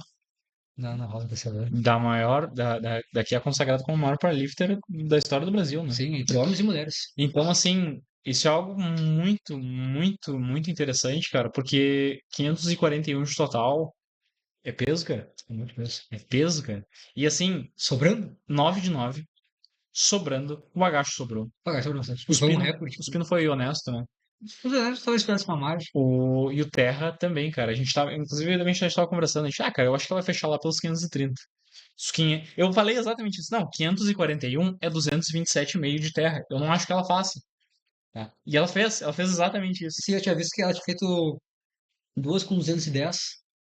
na Ana Rosa Cassiano. da maior, daqui é consagrado como o maior powerlifter da história do Brasil, né? Sim, entre homens e mulheres. Então, assim, isso é algo muito, muito, muito interessante, cara, porque 541 de total é peso, cara. É muito mesmo. É peso, cara. E assim, Sobrando? 9 de 9 sobrando, o agacho sobrou. Pagar, sobrou bastante. O E foi um supino, recorde. o supino foi honesto, né? Os mulheres talvez esperasse uma margem. E o Terra também, cara. A gente tava, inclusive, a gente tava conversando. A gente, cara, eu acho que ela vai fechar lá pelos 530. Eu falei exatamente isso. Não, 541 é 227,5 de terra. Eu não acho que ela faça. Tá? E ela fez exatamente isso. Sim, eu tinha visto que ela tinha feito duas com 210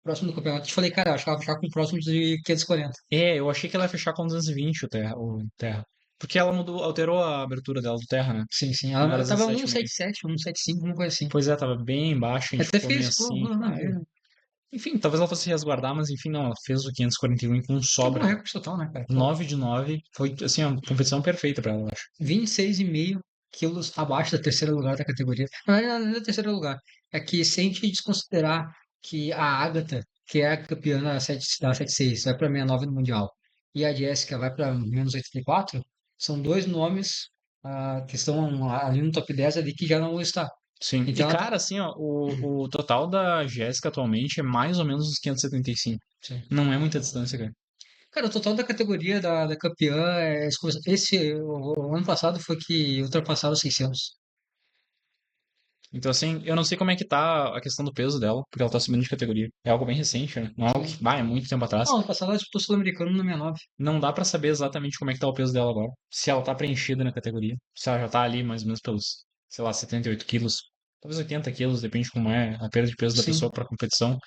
próximo do campeonato. Eu te falei, cara, eu acho que ela vai ficar com próximo de 540. É, eu achei que ela ia fechar com 220 o terra. Porque ela mudou, alterou a abertura dela do terra, né? Sim, sim. Não era Ela tava 17,5. 177, 175, uma coisa assim. Pois é, tava bem baixo, a gente Até ficou fiquei meio isso, pô, assim. não, Ai. Enfim, talvez ela fosse resguardar, mas enfim, não, ela fez o 541 com quebrou sobra, o cara. recorde total, né, cara? Pô, 9 de 9 foi, assim, a competição perfeita pra ela, eu acho. 26,5 quilos abaixo da terceira lugar da categoria. Na verdade, não é da terceira lugar. É que se a gente desconsiderar que a Agatha, que é a campeã da 76, vai para 69 no Mundial, e a Jéssica vai para menos 84, são dois nomes que estão ali no top 10 ali que já não vão estar. Sim. E, Então, cara, assim, ó, o total da Jéssica atualmente é mais ou menos uns 575. sim. Não é muita distância, cara. Cara, o total da categoria da campeã, o ano passado foi que ultrapassaram os 600. Então, assim, eu não sei como é que tá a questão do peso dela, porque ela tá subindo de categoria. É algo bem recente, né? Não é algo que, Sim. é muito tempo atrás. Não, ano passado ela disputou o Sul-Americano no 69. Não dá pra saber exatamente como é que tá o peso dela agora. Se ela tá preenchida na categoria, se ela já tá ali mais ou menos pelos, sei lá, 78 quilos, talvez 80 quilos, depende de como é a perda de peso da Sim. pessoa pra competição.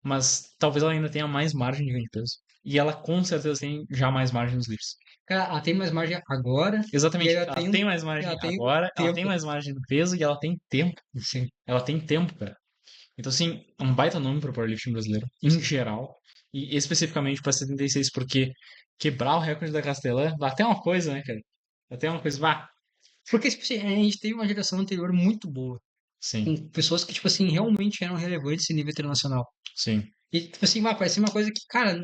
Mas talvez ela ainda tenha mais margem de ganho de peso. E ela com certeza tem já mais margem nos lifts. Cara, ela tem mais margem agora e Exatamente. ela Ela tem, tem mais margem ela tem agora, ela tem tempo. mais margem no peso e ela tem tempo. Sim, Ela tem tempo, cara. Então, assim, é um baita nome pro powerlifting brasileiro, em sim. geral. E especificamente pra 76, porque quebrar o recorde da Castelã, dá até uma coisa, né, cara? Dá até uma coisa, vá. Porque, tipo assim, a gente teve uma geração anterior muito boa, Sim, com pessoas que, tipo assim, realmente eram relevantes em nível internacional. sim. E, tipo assim, parece uma coisa que, cara,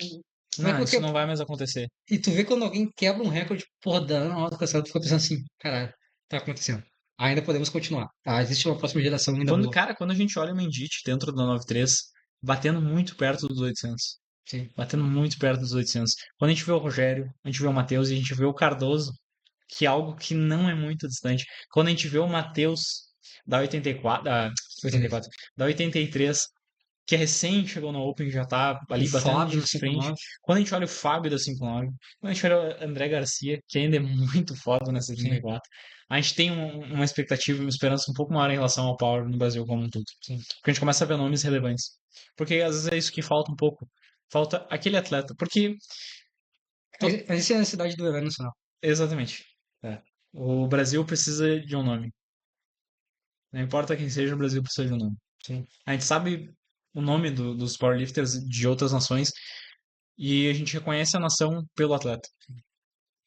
como é Não, que isso eu, não vai mais acontecer. e tu vê quando alguém quebra um recorde, porra, da Ana Rosa Castelo, tu fica pensando assim, caralho, tá acontecendo. Ainda podemos continuar. Ah, existe uma próxima geração ainda Quando, boa. cara, quando a gente olha o Menditt dentro da 93, batendo muito perto dos 800. Sim. Batendo muito perto dos 800. Quando a gente vê o Rogério, a gente vê o Matheus e a gente vê o Cardoso, que é algo que não é muito distante. Quando a gente vê o Matheus da 84, da 84, da 83, que é recém chegou na Open, já tá O ali batendo Fábio de no frente. 59. Quando a gente olha o Fábio da 59, quando a gente olha o André Garcia, que ainda é muito foda na Sim, 74, a gente tem uma expectativa, uma esperança um pouco maior em relação ao Power no Brasil como um todo. sim. Porque a gente começa a ver nomes relevantes. Porque às vezes é isso que falta um pouco. Falta aquele atleta. Porque, Existe a necessidade do herói nacional. exatamente, é, o Brasil precisa de um nome. Não importa quem seja, o Brasil precisa de um nome. Sim. A gente sabe o nome dos powerlifters de outras nações e a gente reconhece a nação pelo atleta.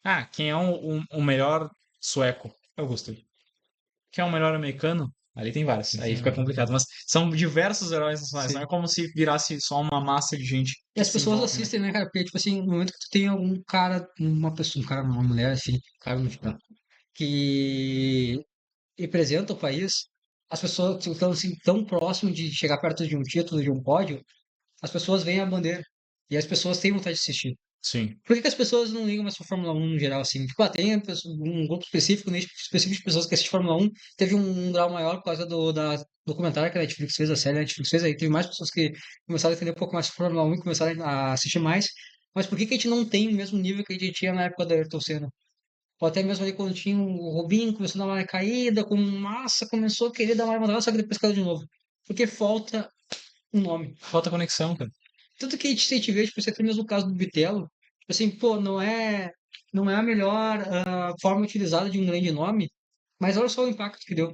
Ah, quem é o melhor sueco? É o Gustav. Quem é o melhor americano? Ali tem vários. Aí fica Sim. complicado. Mas são diversos heróis nacionais. Não é Sim. como se virasse só uma massa de gente E que as se pessoas envolve assistem, naquilo. né, cara? Porque, tipo assim, no momento que tu tem algum cara, uma pessoa, um cara, uma mulher, assim, cara, não fica, que representa o país, as pessoas que estão, assim, tão próximo de chegar perto de um título, de um pódio, as pessoas veem a bandeira. E as pessoas têm vontade de assistir. Sim, Por que que as pessoas não ligam mais pra Fórmula 1 no geral, assim? Tipo, tem um grupo específico, nicho específico de pessoas que assistem Fórmula 1, teve um grau maior por causa da documentário que a Netflix fez, a série que a Netflix fez, aí teve mais pessoas que começaram a entender um pouco mais sobre Fórmula 1 e começaram a assistir mais. Mas por que que a gente não tem o mesmo nível que a gente tinha na época da Ayrton Senna? Ou até mesmo ali quando tinha o Robinho, começou a dar uma caída, com massa, começou a querer dar uma levantada, só que depois caiu de novo. Porque falta um nome. falta conexão, cara. Tanto que se a gente vê, tipo, esse é até mesmo o caso do Bitelo, tipo assim, pô, não é a melhor forma utilizada de um grande nome, mas olha só o impacto que deu.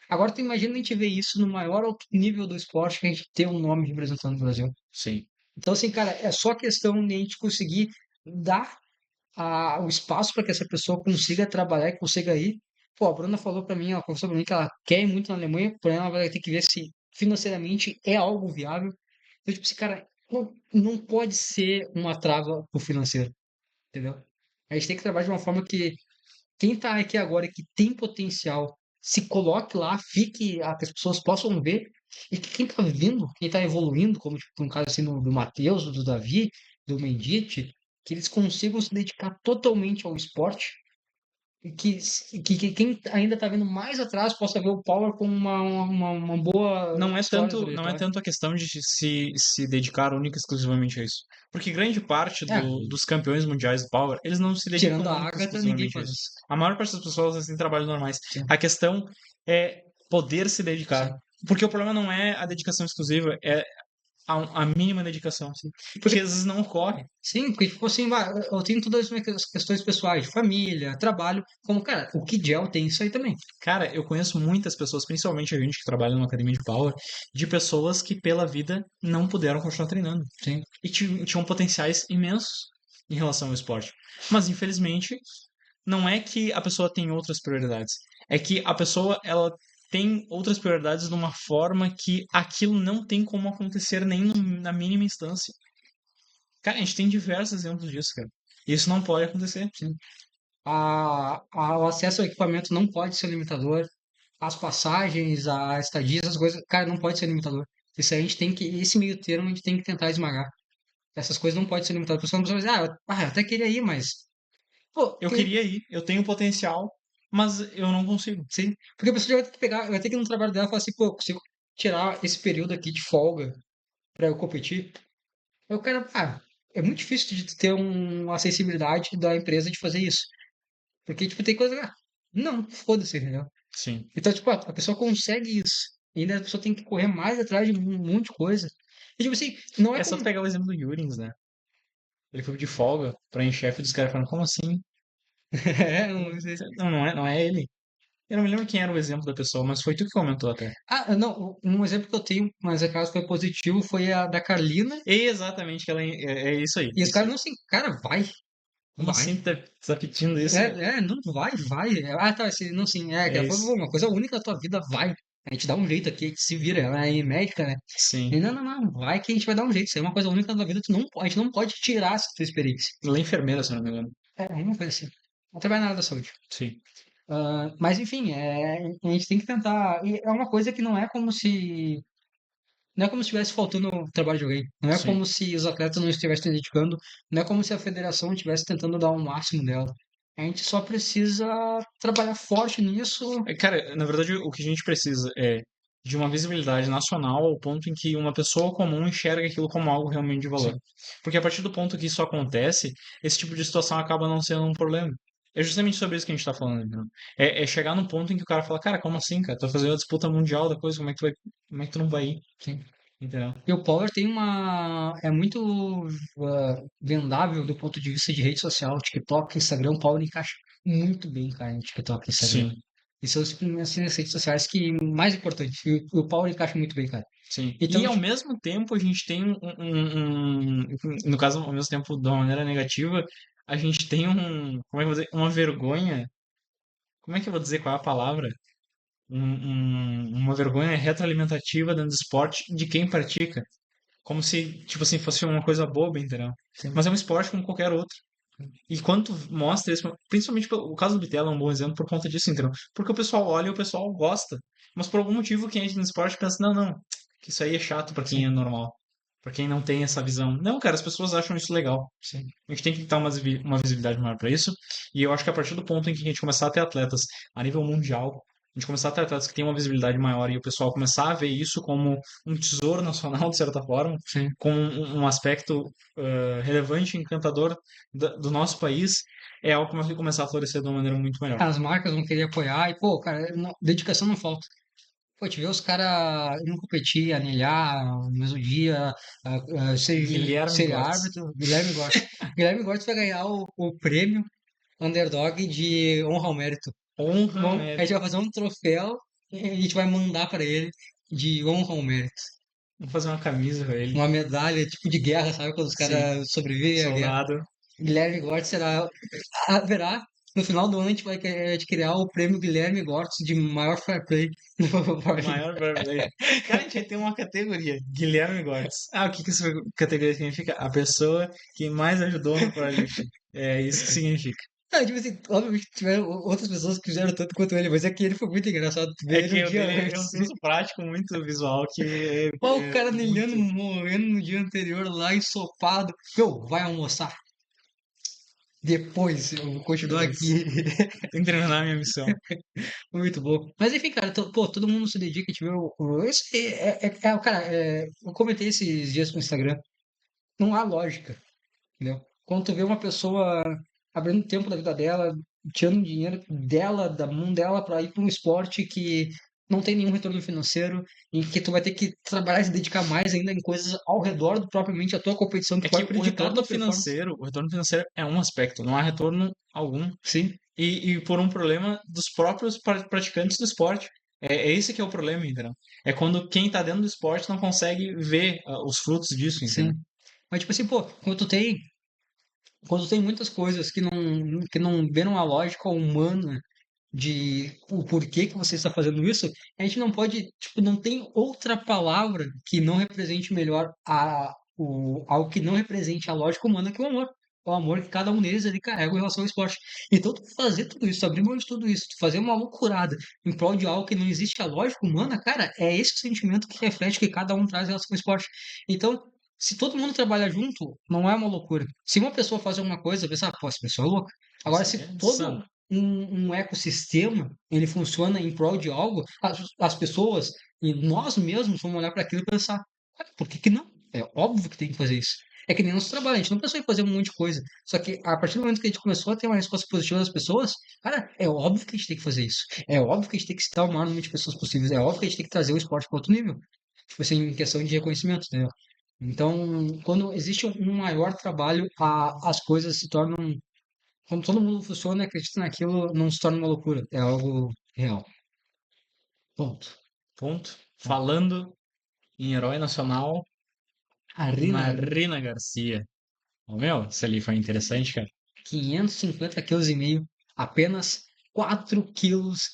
Agora tu imagina a gente ver isso no maior alto nível do esporte, que a gente tem um nome representando o Brasil. Sim. Então, assim, cara, é só questão de a gente conseguir dar o espaço para que essa pessoa consiga trabalhar e consiga ir. Pô, a Bruna falou para mim, ela conversou para mim que ela quer ir muito na Alemanha, porém ela vai ter que ver se financeiramente é algo viável. Eu, tipo, assim, cara, não pode ser uma trava pro financeiro, entendeu? A gente tem que trabalhar de uma forma que quem tá aqui agora e que tem potencial se coloque lá, fique, que as pessoas possam ver, e que quem tá vindo, quem tá evoluindo, como tipo, um caso assim do Matheus, do Davi, do Menditte, que eles consigam se dedicar totalmente ao esporte e que quem ainda tá vindo mais atrás possa ver o Power como uma boa Não é história, tanto, não é trajetória. tanto a questão de se dedicar única e exclusivamente a isso. Porque grande parte É, dos campeões mundiais do Power, eles não se dedicam tirando a única e Agatha, ninguém exclusivamente a faz isso. isso. A maior parte das pessoas assim, têm trabalhos normais. Sim, A questão é poder se dedicar. sim. Porque o problema não é a dedicação exclusiva, é a mínima dedicação. Sim. Que Porque, às vezes não ocorre. sim, porque, tipo assim, eu tenho todas as minhas questões pessoais, de família, trabalho, como, cara, o Kidel tem isso aí também. Cara, eu conheço muitas pessoas, principalmente a gente que trabalha numa academia de Power, de pessoas que pela vida não puderam continuar treinando. Sim, E tinham potenciais imensos em relação ao esporte. Mas, infelizmente, não é que a pessoa tem outras prioridades. É que a pessoa, ela tem outras prioridades de uma forma que aquilo não tem como acontecer nem na mínima instância. Cara, a gente tem diversos exemplos disso, cara. Isso não pode acontecer. sim. O acesso ao equipamento não pode ser limitador. As passagens, a estadia, essas coisas, cara, não pode ser limitador. Isso aí a gente tem que, esse meio termo a gente tem que tentar esmagar. Essas coisas não podem ser limitadas. A pessoa não precisa dizer, eu até queria ir, mas. Pô, Eu queria ir, eu tenho potencial, mas eu não consigo. sim. Porque a pessoa já vai ter que pegar, vai ter que ir no trabalho dela e falar assim, pô, eu consigo tirar esse período aqui de folga pra eu competir. Aí o cara, é muito difícil de ter uma acessibilidade da empresa de fazer isso. Porque, tipo, tem coisa. Não, foda-se, entendeu? Sim. Então, tipo, a pessoa consegue isso. E ainda a pessoa tem que correr mais atrás de um monte de coisa. E, tipo assim, não é É só tu como. pegar o exemplo do Yurins, né? Ele foi de folga pra ir chefe dos caras falando, como assim? É, não sei. Não, não é ele. Eu não me lembro quem era o exemplo da pessoa, mas foi tu que comentou até. Não, um exemplo que eu tenho, mas é caso foi positivo, foi a da Carlina. Exatamente, que ela é isso aí, E os isso caras aí. não assim, cara, vai, Como vai. assim tá pedindo isso, velho? Não vai, vai. Tá, não sim, que É ela falou, isso. uma coisa única da tua vida, vai. A gente dá um jeito aqui, a gente se vira, ela é médica, né? E Sim. não, vai que a gente vai dar um jeito. Isso aí é uma coisa única da tua vida, a gente não pode tirar essa tua experiência. Ela é enfermeira, se eu não me engano. É uma coisa assim. Não trabalha na área da saúde. Sim. Mas enfim, a gente tem que tentar. E é uma coisa que não é como se. Não é como se estivesse faltando o trabalho de alguém. Não é Sim. como se os atletas não estivessem se dedicando. Não é como se a federação estivesse tentando dar o máximo dela. A gente só precisa trabalhar forte nisso. Cara, na verdade, o que a gente precisa é de uma visibilidade nacional ao ponto em que uma pessoa comum enxerga aquilo como algo realmente de valor. Sim. Porque a partir do ponto que isso acontece, esse tipo de situação acaba não sendo um problema. É justamente sobre isso que a gente tá falando, entendeu? É chegar num ponto em que o cara fala, cara, como assim, cara? Tu vai fazer uma disputa mundial da coisa, como é que tu não vai ir? Sim. Entendeu? E o Power tem uma. É muito vendável do ponto de vista de rede social. TikTok, Instagram, o Power encaixa muito bem, cara, em TikTok e Instagram. Sim, E são assim, as redes sociais que mais importante. E o Power encaixa muito bem, cara. sim. E Então, ao tipo, mesmo tempo a gente tem no caso, ao mesmo tempo, de uma maneira negativa, a gente tem como é que eu vou dizer, uma vergonha. Como é que eu vou dizer qual é a palavra? Uma vergonha retroalimentativa dentro do esporte de quem pratica. Como se, tipo assim, fosse uma coisa boba, entendeu? sim. Mas é um esporte como qualquer outro. E quando tu mostra isso, principalmente o caso do Bitelo é um bom exemplo por conta disso, entendeu? Porque o pessoal olha e o pessoal gosta. Mas por algum motivo quem entra no esporte pensa, não, que isso aí é chato pra quem é Sim, normal. Pra quem não tem essa visão. Não, cara, as pessoas acham isso legal. sim. A gente tem que dar uma visibilidade maior para isso. E eu acho que a partir do ponto em que a gente começar a ter atletas a nível mundial, a gente começar a ter atletas que têm uma visibilidade maior e o pessoal começar a ver isso como um tesouro nacional, de certa forma, Sim. com um aspecto relevante e encantador do nosso país, é algo que vai começar a florescer de uma maneira muito melhor. As marcas vão querer apoiar e, pô, cara, dedicação não falta. Pô, te ver os caras indo competir, anilhar no mesmo dia, Guilherme ser Gortz. árbitro, Guilherme Gortz. Guilherme Gortz vai ganhar o prêmio Underdog de honra ao mérito. Honra, A gente mérito. vai fazer um troféu e a gente vai mandar pra ele de honra ao mérito. Vamos fazer uma camisa pra ele. Uma medalha tipo de guerra, sabe? Quando os Sim, caras sobrevivem à guerra. soldado. Guilherme Gortz haverá, no final do ano a gente vai criar o prêmio Guilherme Gortz de maior fair play do Powerlifting. Maior brasileiro. Cara, a gente vai ter uma categoria, Guilherme Gortz. Ah, o que que essa categoria significa? A pessoa que mais ajudou no powerlifting. É isso que significa. Tipo assim, obviamente tiveram outras pessoas que fizeram tanto quanto ele, mas é que ele foi muito engraçado tu É ver ele que um o dia dele é um antes. senso prático muito visual que Pô, o é cara anelhando, muito. morrendo no dia anterior lá, ensopado. Meu, vai almoçar. Depois, eu vou continuar Isso. aqui. Tem que terminar a minha missão. Muito bom. Mas enfim, cara, pô, todo mundo se dedica, tipo, isso cara, eu comentei esses dias no Instagram, não há lógica, entendeu? Quando tu vê uma pessoa abrindo tempo da vida dela, tirando dinheiro dela, da mão dela pra ir pra um esporte que não tem nenhum retorno financeiro e que tu vai ter que trabalhar e se dedicar mais ainda em coisas ao redor do propriamente a tua competição É que que pode prejudicar a tua performance. o retorno financeiro é um aspecto, não há retorno algum. Sim, E por um problema dos próprios praticantes do esporte. É esse que é o problema, entendeu? É quando quem tá dentro do esporte não consegue ver os frutos disso, sim. entendeu? Mas tipo assim, pô, quando tem muitas coisas que não viram a lógica humana de o porquê que você está fazendo isso, a gente não pode, tipo, não tem outra palavra que não represente melhor algo que não represente a lógica humana que o amor. O amor que cada um deles ali carrega em relação ao esporte. Então, tu fazer tudo isso, abrir mão de tudo isso, tu fazer uma loucurada em prol de algo que não existe a lógica humana, cara, é esse o sentimento que reflete que cada um traz em relação ao esporte. Então, Se todo mundo trabalha junto, não é uma loucura. Se uma pessoa faz alguma coisa, pensa, pô, essa pessoa é louca. Agora, Isso se aí é todo insano. um ecossistema ele funciona em prol de algo, as pessoas e nós mesmos vamos olhar para aquilo e pensar, "Ué, por que que não? É óbvio que tem que fazer isso. É que nem nosso trabalho, a gente não pensou em fazer um monte de coisa. Só que a partir do momento que a gente começou a ter uma resposta positiva das pessoas, cara, é óbvio que a gente tem que fazer isso. É óbvio que a gente tem que citar o maior número de pessoas possíveis. É óbvio que a gente tem que trazer o esporte para outro nível. Tipo assim, em questão de reconhecimento, entendeu? Então, quando existe um maior trabalho, as coisas se tornam. Quando todo mundo funciona e acredita naquilo, não se torna uma loucura. É algo real. Ponto. Ponto. Falando em herói nacional, A Rina, Marina Garcia. Ô, meu, isso ali foi interessante, cara. 550 quilos e meio, apenas 4,5 quilos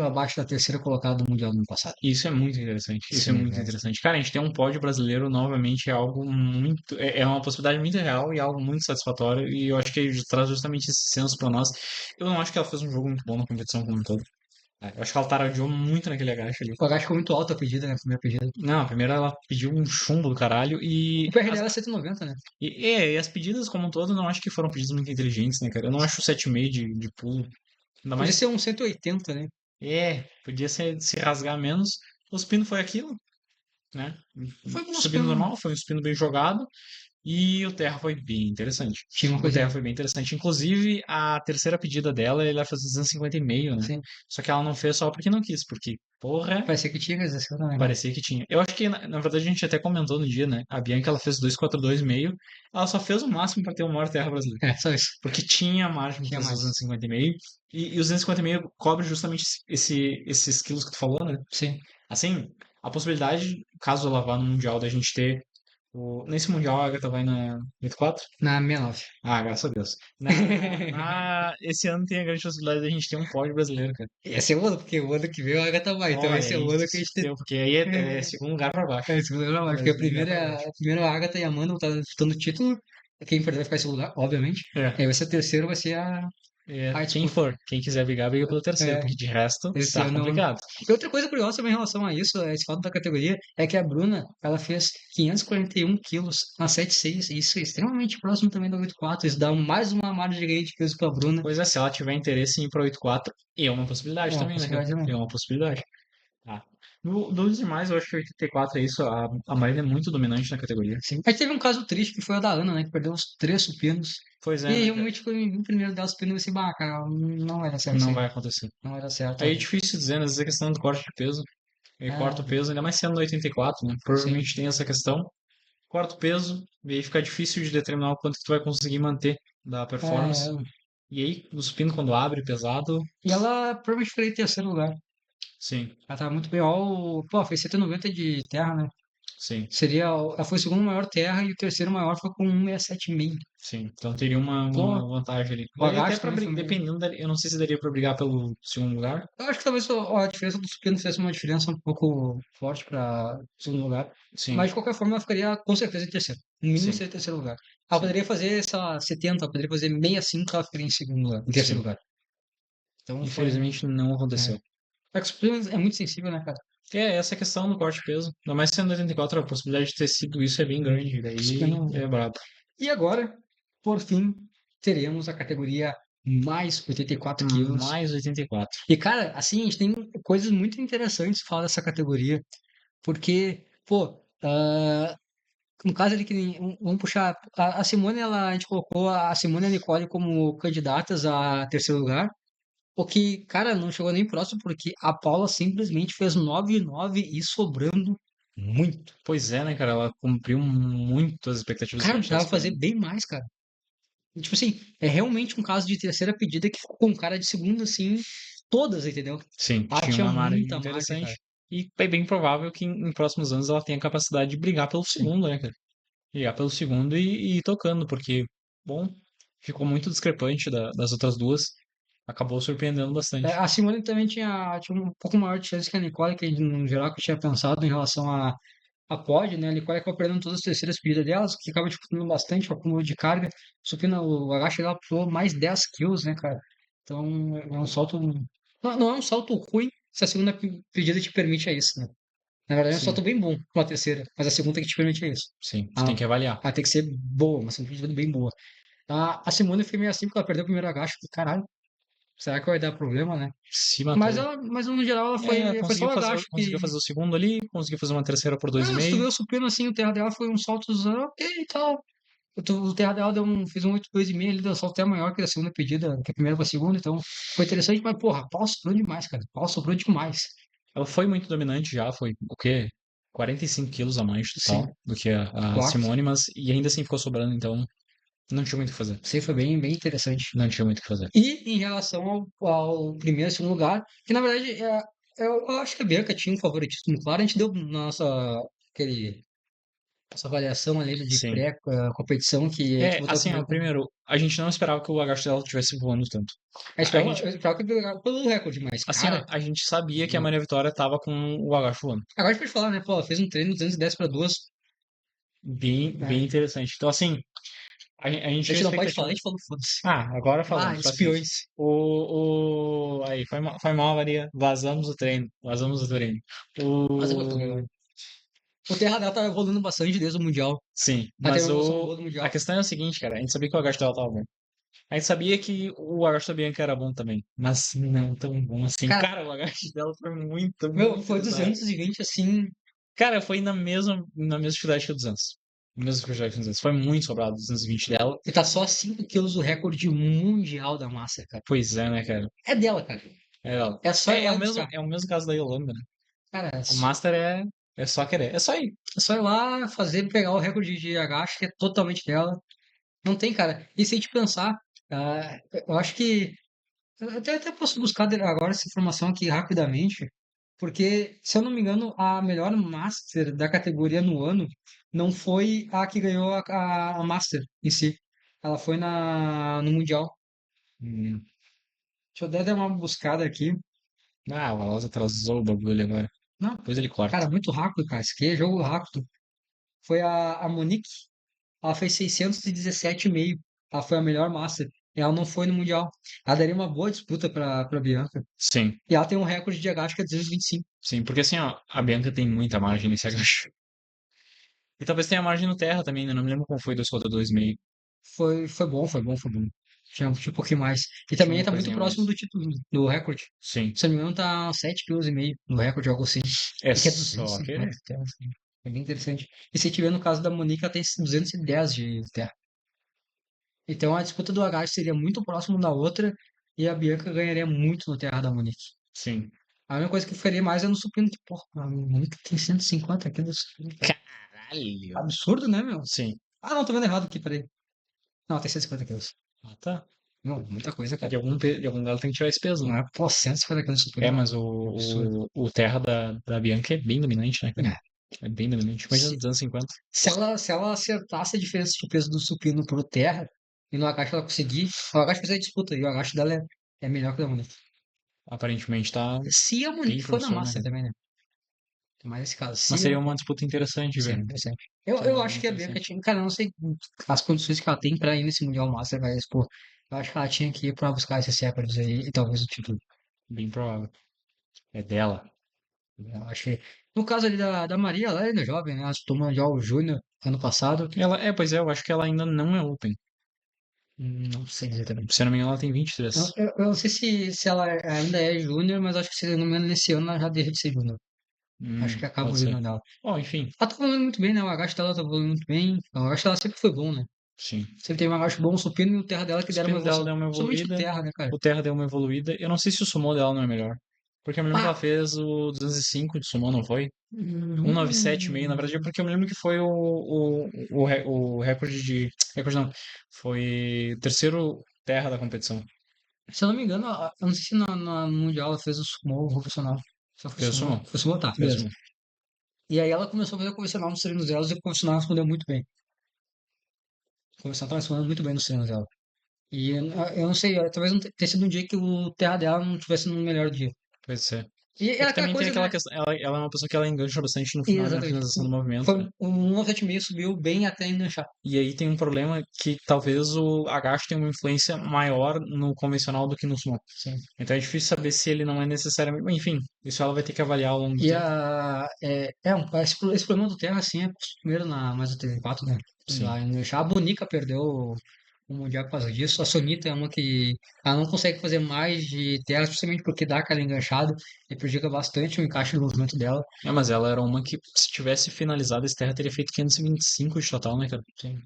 abaixo da terceira colocada do Mundial do ano passado. Isso é muito interessante. Isso é Sim, muito velho. interessante. Cara, a gente ter um pódio brasileiro novamente é algo muito. É uma possibilidade muito real e algo muito satisfatório. E eu acho que ele traz justamente esse senso pra nós. Eu não acho que ela fez um jogo muito bom na competição como um todo. Eu acho que ela taradeou muito naquele agache ali. O H ficou muito alta a pedida, né? A primeira pedida. Não, a primeira ela pediu um chumbo do caralho O PR dela é 190, né? e as pedidas como um todo eu não acho que foram pedidas muito inteligentes, né, cara? Eu não acho o 7,5 de pulo. Ainda Podia mais. ser um 180, né? Podia se rasgar menos. O spin foi aquilo, né? Foi bom os Subindo pênaltis. normal, foi um spin bem jogado. E o Terra foi bem interessante. Tinha uma O Terra coisinha. foi bem interessante. Inclusive, a terceira pedida dela, ele fez 250,5, né? Sim. Só que ela não fez só porque não quis, porque, porra, Parecia que tinha realização também, cara. parecia que tinha. Eu acho que, na verdade, a gente até comentou no dia, né? A Bianca, ela fez 242,5. Ela só fez o máximo para ter o maior Terra brasileiro. É, só isso. Porque tinha margem para Tinha fazer os mais. 250,5. E os 250,5 cobre justamente esses quilos que tu falou, né? Sim. Assim, a possibilidade, caso ela vá no Mundial, da gente ter nesse Mundial, a Agatha vai na 84? Na 69. Ah, graças a Deus. Esse ano tem a grande possibilidade de a gente ter um pódio brasileiro, cara. Esse é o ano, porque o ano que vem o Agatha vai. Então Olha, esse é o aí ano tu que a se gente tem. fudeu, porque aí é segundo lugar pra baixo. É, segundo lugar, É porque a segundo lugar primeira, pra baixo. a primeira é a Agatha e a Amanda vão estar disputando o título. Quem perder vai ficar em segundo lugar, obviamente. E É, aí vai ser a terceira, vai ser a quem disputa. for, quem quiser brigar, briga pelo terceiro, É, porque de resto esse tá ano. complicado. E outra coisa curiosa também em relação a isso, esse fato da categoria, é que a Bruna, ela fez 541 quilos na 7,6. Isso é extremamente próximo também da 84. Isso dá mais uma margem de ganho de peso pra Bruna. Pois é, se ela tiver interesse em ir pra 84, é uma É possibilidade uma também, né, cara? possibilidade também. É uma possibilidade. Tá. Dos demais, eu acho que 84 é isso. A Marina é muito dominante na categoria. Sim. Mas teve um caso triste que foi o da Ana, né? Que perdeu os 3 supinos. Pois é, E né, cara? realmente foi o primeiro dela supino e assim, bah, cara, não vai dar certo isso Não aí. vai acontecer. Não vai dar certo, Aí é talvez. difícil dizer, né? Às vezes é questão do corte de peso. Aí corta o É, peso, ainda mais sendo no 84, né? sim. Provavelmente tem essa questão. Corta o peso, e aí fica difícil de determinar o quanto que tu vai conseguir manter da performance. É, E aí, o supino quando abre pesado, e ela provavelmente ficaria em terceiro lugar. sim, Ela tava muito bem. Ó, pô, fez 190 de terra, né? sim, Ela foi o segundo maior terra e o terceiro maior foi com 1,67,5. sim. Então teria uma Pô, vantagem ali. o Daria até agacho pra também foi brigar, meio. dependendo, eu não sei se daria pra brigar pelo segundo lugar. Eu acho que talvez a diferença do supino fizesse uma diferença um pouco forte para segundo lugar. Mas Sim, de qualquer forma ela ficaria com certeza em terceiro. No mínimo sim, seria terceiro lugar. Ela sim, poderia fazer essa 70, ela poderia fazer 65 que ela ficaria em segundo lugar, em terceiro sim. lugar. Então foi. Infelizmente não É. aconteceu. É que o supino é muito sensível, né, cara? É, essa questão do corte de peso. Ainda mais sendo 84, a possibilidade de ter sido isso é bem grande. O Daí supino. é brabo. E agora, por fim, teremos a categoria mais 84 quilos. Mais 84. E, cara, assim, a gente tem coisas muito interessantes pra falar dessa categoria, porque, pô, no caso ali que vamos puxar, a Simone, a gente colocou a Simone e a Nicole como candidatas a terceiro lugar, o que, cara, não chegou nem próximo, porque a Paula simplesmente fez 9,9 e sobrando muito. Pois é, né, cara? Ela cumpriu muito as expectativas que a Cara, gente estava precisava fazer esperando. bem mais, cara. E, tipo assim, é realmente um caso de terceira pedida que ficou com cara de segunda, assim, todas, entendeu? Sim, Ah, tinha tinha uma margem muita margem, cara. interessante. E é bem provável que em próximos anos ela tenha a capacidade de brigar pelo Sim. segundo, né, cara? Brigar pelo segundo e ir tocando, porque, bom, ficou muito discrepante das outras duas. Acabou surpreendendo É, bastante. a Simone também tinha um pouco maior de chance que a Nicole, que no geral que eu tinha pensado em relação a pod, né? A Nicole acabou perdendo todas as terceiras pedidas delas, que acaba dificultando bastante o acúmulo de carga. O supino, o agacho dela pulou mais 10 quilos, né, cara? Então é um salto. Não é um salto ruim se a segunda pedida te permite isso, né? Na verdade, eu só Sim, tô bem bom com a terceira, mas a segunda tem que te permitir isso. sim. Tu tem Ah, que avaliar. ela tem que ser boa, uma segunda bem boa. A Simone eu fiquei meio assim porque ela perdeu o primeiro agacho. Falei, caralho, será que vai dar problema, né? Se Mas, matou. mas no geral ela foi só o agacho Conseguiu que. fazer o segundo ali, conseguiu fazer uma terceira por dois e Se tu vê meio. o supino assim, o terra dela foi um salto ok e tal. O terra dela fez um 8,2,5, ele deu um salto até maior que a segunda pedida, que a primeira pra segunda, então foi interessante, mas porra, pau sobrou demais, cara. Pau sobrou demais. Ela foi muito dominante já, foi o quê? 45 quilos a mais Sim, total do que a quarto. Simone, mas e ainda assim ficou sobrando, então não tinha muito o que fazer. Isso aí foi bem interessante. Não tinha muito o que fazer. E em relação ao primeiro e segundo lugar, que na verdade eu acho que a Bianca tinha um favoritismo claro, a gente deu aquele, nossa avaliação ali de Sim. pré-competição que a gente É, botou assim, ó, primeiro. primeiro, a gente não esperava que o agacho dela estivesse voando tanto. A Eu gente, esperava que ele pegasse pelo recorde, mas assim, ó, cara, a gente sabia que a não. Maria Vitória tava com o agacho voando. Agora a gente pode falar, né? Pô, ela fez um treino 210 para duas. Bem Né? interessante. Então, assim, a gente A tinha gente não pode falar, expectativa. a gente falou, foda-se. Agora Ah, falamos, faz sentido. espiões. Aí, foi mal, Maria. Vazamos o treino. Vazamos o treino. Mas é muito legal. O, O Terra dela tá evoluindo bastante desde o Mundial. sim, Ela teve mas uma evolução boa do a Mundial. questão é a seguinte, cara. A gente sabia que o agacho dela tava bom. A gente sabia que o agacho da Bianca era bom também. Mas não tão bom assim. Cara, Cara, o agacho dela foi muito, meu, muito foi bizarro. 220 assim. Cara, foi na mesma dificuldade que o 200. Na mesma dificuldade que o 200. Foi muito sobrado o 220 dela. E tá só a 5 quilos do recorde mundial da massa, cara. Pois é, né, cara? É dela, cara. É, ela. É só ir É lá o e mesmo, buscar. é o mesmo caso da Yolanda, né? Cara, O Master é só querer. É só ir. é só ir lá fazer, pegar o recorde de agacho, que é totalmente dela. Não tem, cara. E se a gente pensar, eu acho que. Eu até posso buscar agora essa informação aqui rapidamente. Porque, se eu não me engano, a melhor Master da categoria no ano não foi a que ganhou a Master em si. Ela foi no Mundial. Hum. Deixa eu até dar uma buscada aqui. O Alonso atrasou o bagulho agora. Não, Depois ele corta. cara, muito rápido, cara. Isso aqui é jogo rápido. Foi a Monique. Ela fez 617,5. Ela foi a melhor Master. E ela não foi no Mundial. Ela daria uma boa disputa pra Bianca. Sim, E ela tem um recorde de agacho que é 225. sim. Porque assim, ó, a Bianca tem muita margem nesse agacho. E talvez tenha margem no terra também, né? Não me lembro como foi 2 contra 2,5. Foi bom, foi bom, foi bom. Tinha um pouquinho mais. E Tinha também uma tá muito coisinha a mais. próximo do título, do recorde. Sim. Se eu não me engano, tá 7,5 kg no recorde, algo assim. É E que é só 250 querer. de terra, assim. É bem interessante. E se tiver no caso da Monique, ela tem 210 de terra. Então a disputa do agacho seria muito próximo da outra e a Bianca ganharia muito no terra da Monique. Sim. A única coisa que faria mais é no supino, que, porra, a Monique tem 150 quilos. Caralho. Absurdo, né, meu? Sim. Ah, não, tô vendo errado aqui, peraí. Não, tem 150 quilos. Ah, tá. Não, muita coisa, cara. De algum lugar tem que tirar esse peso, Não né? é, pô, 150 quilos de supino, Mas absurdo. o terra da Bianca é bem dominante, né, cara? É. É bem dominante. Imagina Se, nos anos 50. se ela acertasse a diferença de peso do supino pro terra, e no agacho ela conseguir, o agacho fazer a disputa, e o agacho dela é melhor que o da Monique. Aparentemente tá Se a bem Monique for na promissor, né, massa cara? também, né? Tem mais esse caso. Mas Se seria ela uma for. disputa interessante de ver. Seria interessante. Eu Seria acho bem que a Bianca interessante. tinha. Cara, eu não sei as condições que ela tem pra ir nesse Mundial Master, mas, pô, eu acho que ela tinha que ir pra buscar esses recordes aí e talvez o título. Bem provável. É dela. Eu acho que. No caso ali da Maria, ela ainda é jovem, né? Ela disputou o Mundial Júnior ano passado. Pois é, eu acho que ela ainda não é Open. Não sei dizer também. Se eu não me engano, ela tem 23. Eu não sei se ela ainda é júnior, mas acho que se eu não me engano, nesse ano ela já deixa de ser júnior. Acho que acaba o Pode ser. júnior dela. Bom, enfim, Ela tá evoluindo muito bem, né? O agacho dela tá evoluindo muito bem. O agacho dela sempre foi bom, né? sim. Sempre teve um agacho bom, o supino e o terra dela que O deram uma spin dela evolução. deu uma Somente o evoluída, terra, né, cara? o Terra deu uma evoluída. Eu não sei se o Sumo dela não é melhor. Porque eu me lembro que ela Ah! fez o 205 de Sumo, não foi? 197,5, na verdade, é Hum, porque eu me lembro que foi o recorde de. Recorde não. Foi o terceiro Terra da competição. se eu não me engano, eu não sei se no Mundial ela fez o sumo profissional. Só foi Fez o sumo. Sumo? Foi sumo, tá, Fez o beleza. Sumo. E aí ela começou a fazer o convencional nos treinos delas e o convencional respondeu muito bem. O convencional tá respondendo muito bem nos treinos dela. E eu não sei, talvez não tenha sido um dia que o terra dela não tivesse no melhor dia. Pode ser. E é É que aquela também tem coisa, aquela né? questão, ela é uma pessoa que ela engancha bastante no final e na Exatamente. finalização do movimento, Foi né? um 1,76 subiu bem até enganchar. E aí tem um problema que talvez o agacho tenha uma influência maior no convencional do que no sumo. Sim. Então é difícil saber se ele não é necessariamente. Enfim, isso ela vai ter que avaliar ao longo do E tempo. esse problema do Terra, assim, é primeiro na mais do TV4, né? Sim. Lá em Enganchar. A Bonica perdeu o Mundial por causa disso. A Sonita é uma que ela não consegue fazer mais de terra, justamente porque dá aquela enganchada e prejudica bastante o encaixe do movimento dela. É, mas ela era uma que, se tivesse finalizado esse terra, teria feito 525 de total, né, cara? Sim. Ou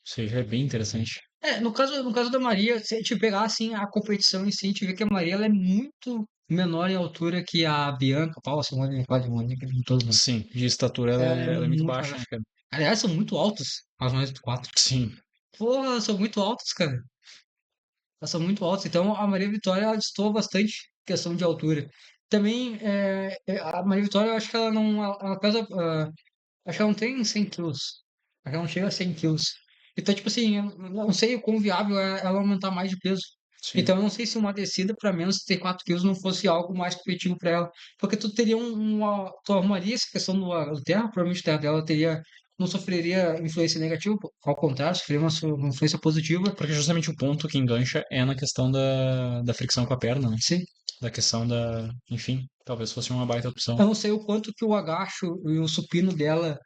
seja, é bem interessante. No caso da Maria, se a gente pegar assim a competição em si, a gente vê que a Maria ela é muito menor em altura que a Bianca, Paula, Simone, Cláudia, Mônica, todo mundo. Sim, de estatura Ela é ela é muito muito baixa, mais. né, cara? Aliás, são muito altas as mais do quatro. Sim, Porra, elas são muito altas, cara. Elas são muito altas. Então a Maria Vitória ela destoa bastante questão de altura. Também a Maria Vitória, eu acho que ela não. Ela pesa. Acho que ela não tem 100 quilos. Acho que ela não chega a 100 quilos. Então, tipo assim, eu não sei o quão viável é ela aumentar mais de peso. sim. Então, eu não sei se uma descida para menos de 4 quilos não fosse algo mais competitivo para ela. Porque tu teria Tu arrumaria essa questão do terra, provavelmente o terra dela teria. Não sofreria influência negativa, ao contrário, sofreria uma influência positiva. Porque justamente o ponto que engancha é na questão da fricção com a perna, né? Sim. Da questão da. Enfim, talvez fosse uma baita opção. Eu não sei o quanto que o agacho e o supino dela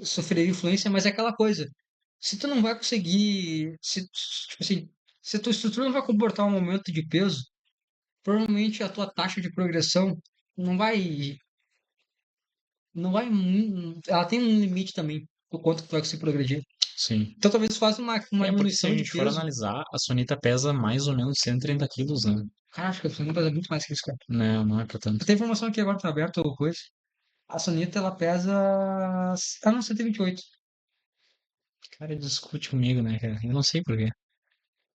sofreria influência, mas é aquela coisa. Se tu não vai conseguir, tipo assim, se a tua estrutura não vai comportar um aumento de peso, provavelmente a tua taxa de progressão não vai, ela tem um limite também, o quanto que tu vai conseguir progredir. Sim. Então talvez faça uma É, porque se a diminuição de gente for peso. analisar, a Sonita pesa mais ou menos 130 quilos, né? Cara, acho que a Sonita pesa muito mais que isso, cara. Não, não é pra tanto. Eu tenho informação aqui agora, tá aberto ou coisa. A Sonita, ela pesa. Ah, não, 128. Cara, discute comigo, né, cara? Eu não sei por quê.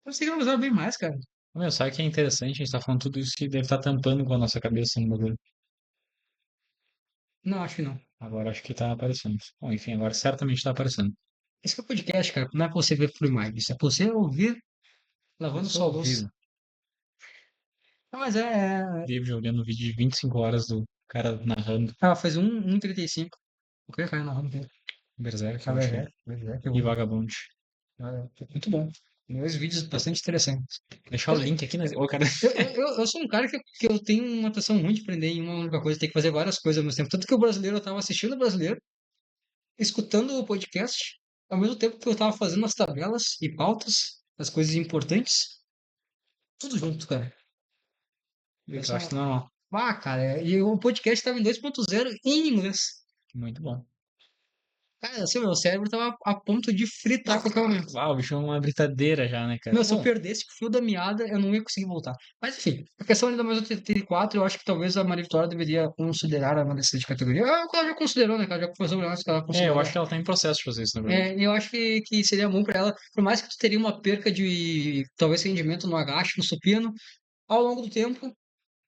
Eu sei que ela pesava bem mais, cara. Meu, sabe que é interessante? A gente tá falando tudo isso que deve estar tampando com a nossa cabeça no bagulho. Não, acho que não. Agora acho que tá aparecendo. Bom, enfim, agora certamente tá aparecendo. Esse que é o podcast, cara. Não é pra você ver por imagem. Isso é pra você ouvir Eu lavando sou sua louça. ouvido. Não, mas David olhando vídeo de 25 horas do cara narrando ela faz 1,35. O que é cara narrando dele? Berserk, Ah, eu acho que é. Berserk, E Vagabond. muito bom. Meus vídeos bastante interessantes. Deixar o Eu, link aqui na. Ô, cara. eu sou um cara que eu tenho uma atenção ruim de aprender em uma única coisa, tem que fazer várias coisas ao mesmo tempo. Tanto que o brasileiro, eu tava assistindo o brasileiro, escutando o podcast, ao mesmo tempo que eu tava fazendo as tabelas e pautas, as coisas importantes, tudo junto, cara. Eu acho que normal. Cara, e o podcast tava em 2.0 em inglês. Muito bom. Cara, assim, meu cérebro tava a ponto de fritar a qualquer momento. Uau, o bicho é uma britadeira já, né, cara? Meu, se eu Bom, perdesse o fio da meada, eu não ia conseguir voltar. Mas enfim, a questão ainda mais do TT4, eu acho que talvez a Maria Vitória deveria considerar a descida de categoria. Ah, ela já considerou, né? Que ela já conversou com ela, que ela eu considera. acho que ela tá em processo de fazer isso, na verdade. Eu acho que seria bom para ela, por mais que tu teria uma perca de talvez rendimento no agacho, no supino, ao longo do tempo,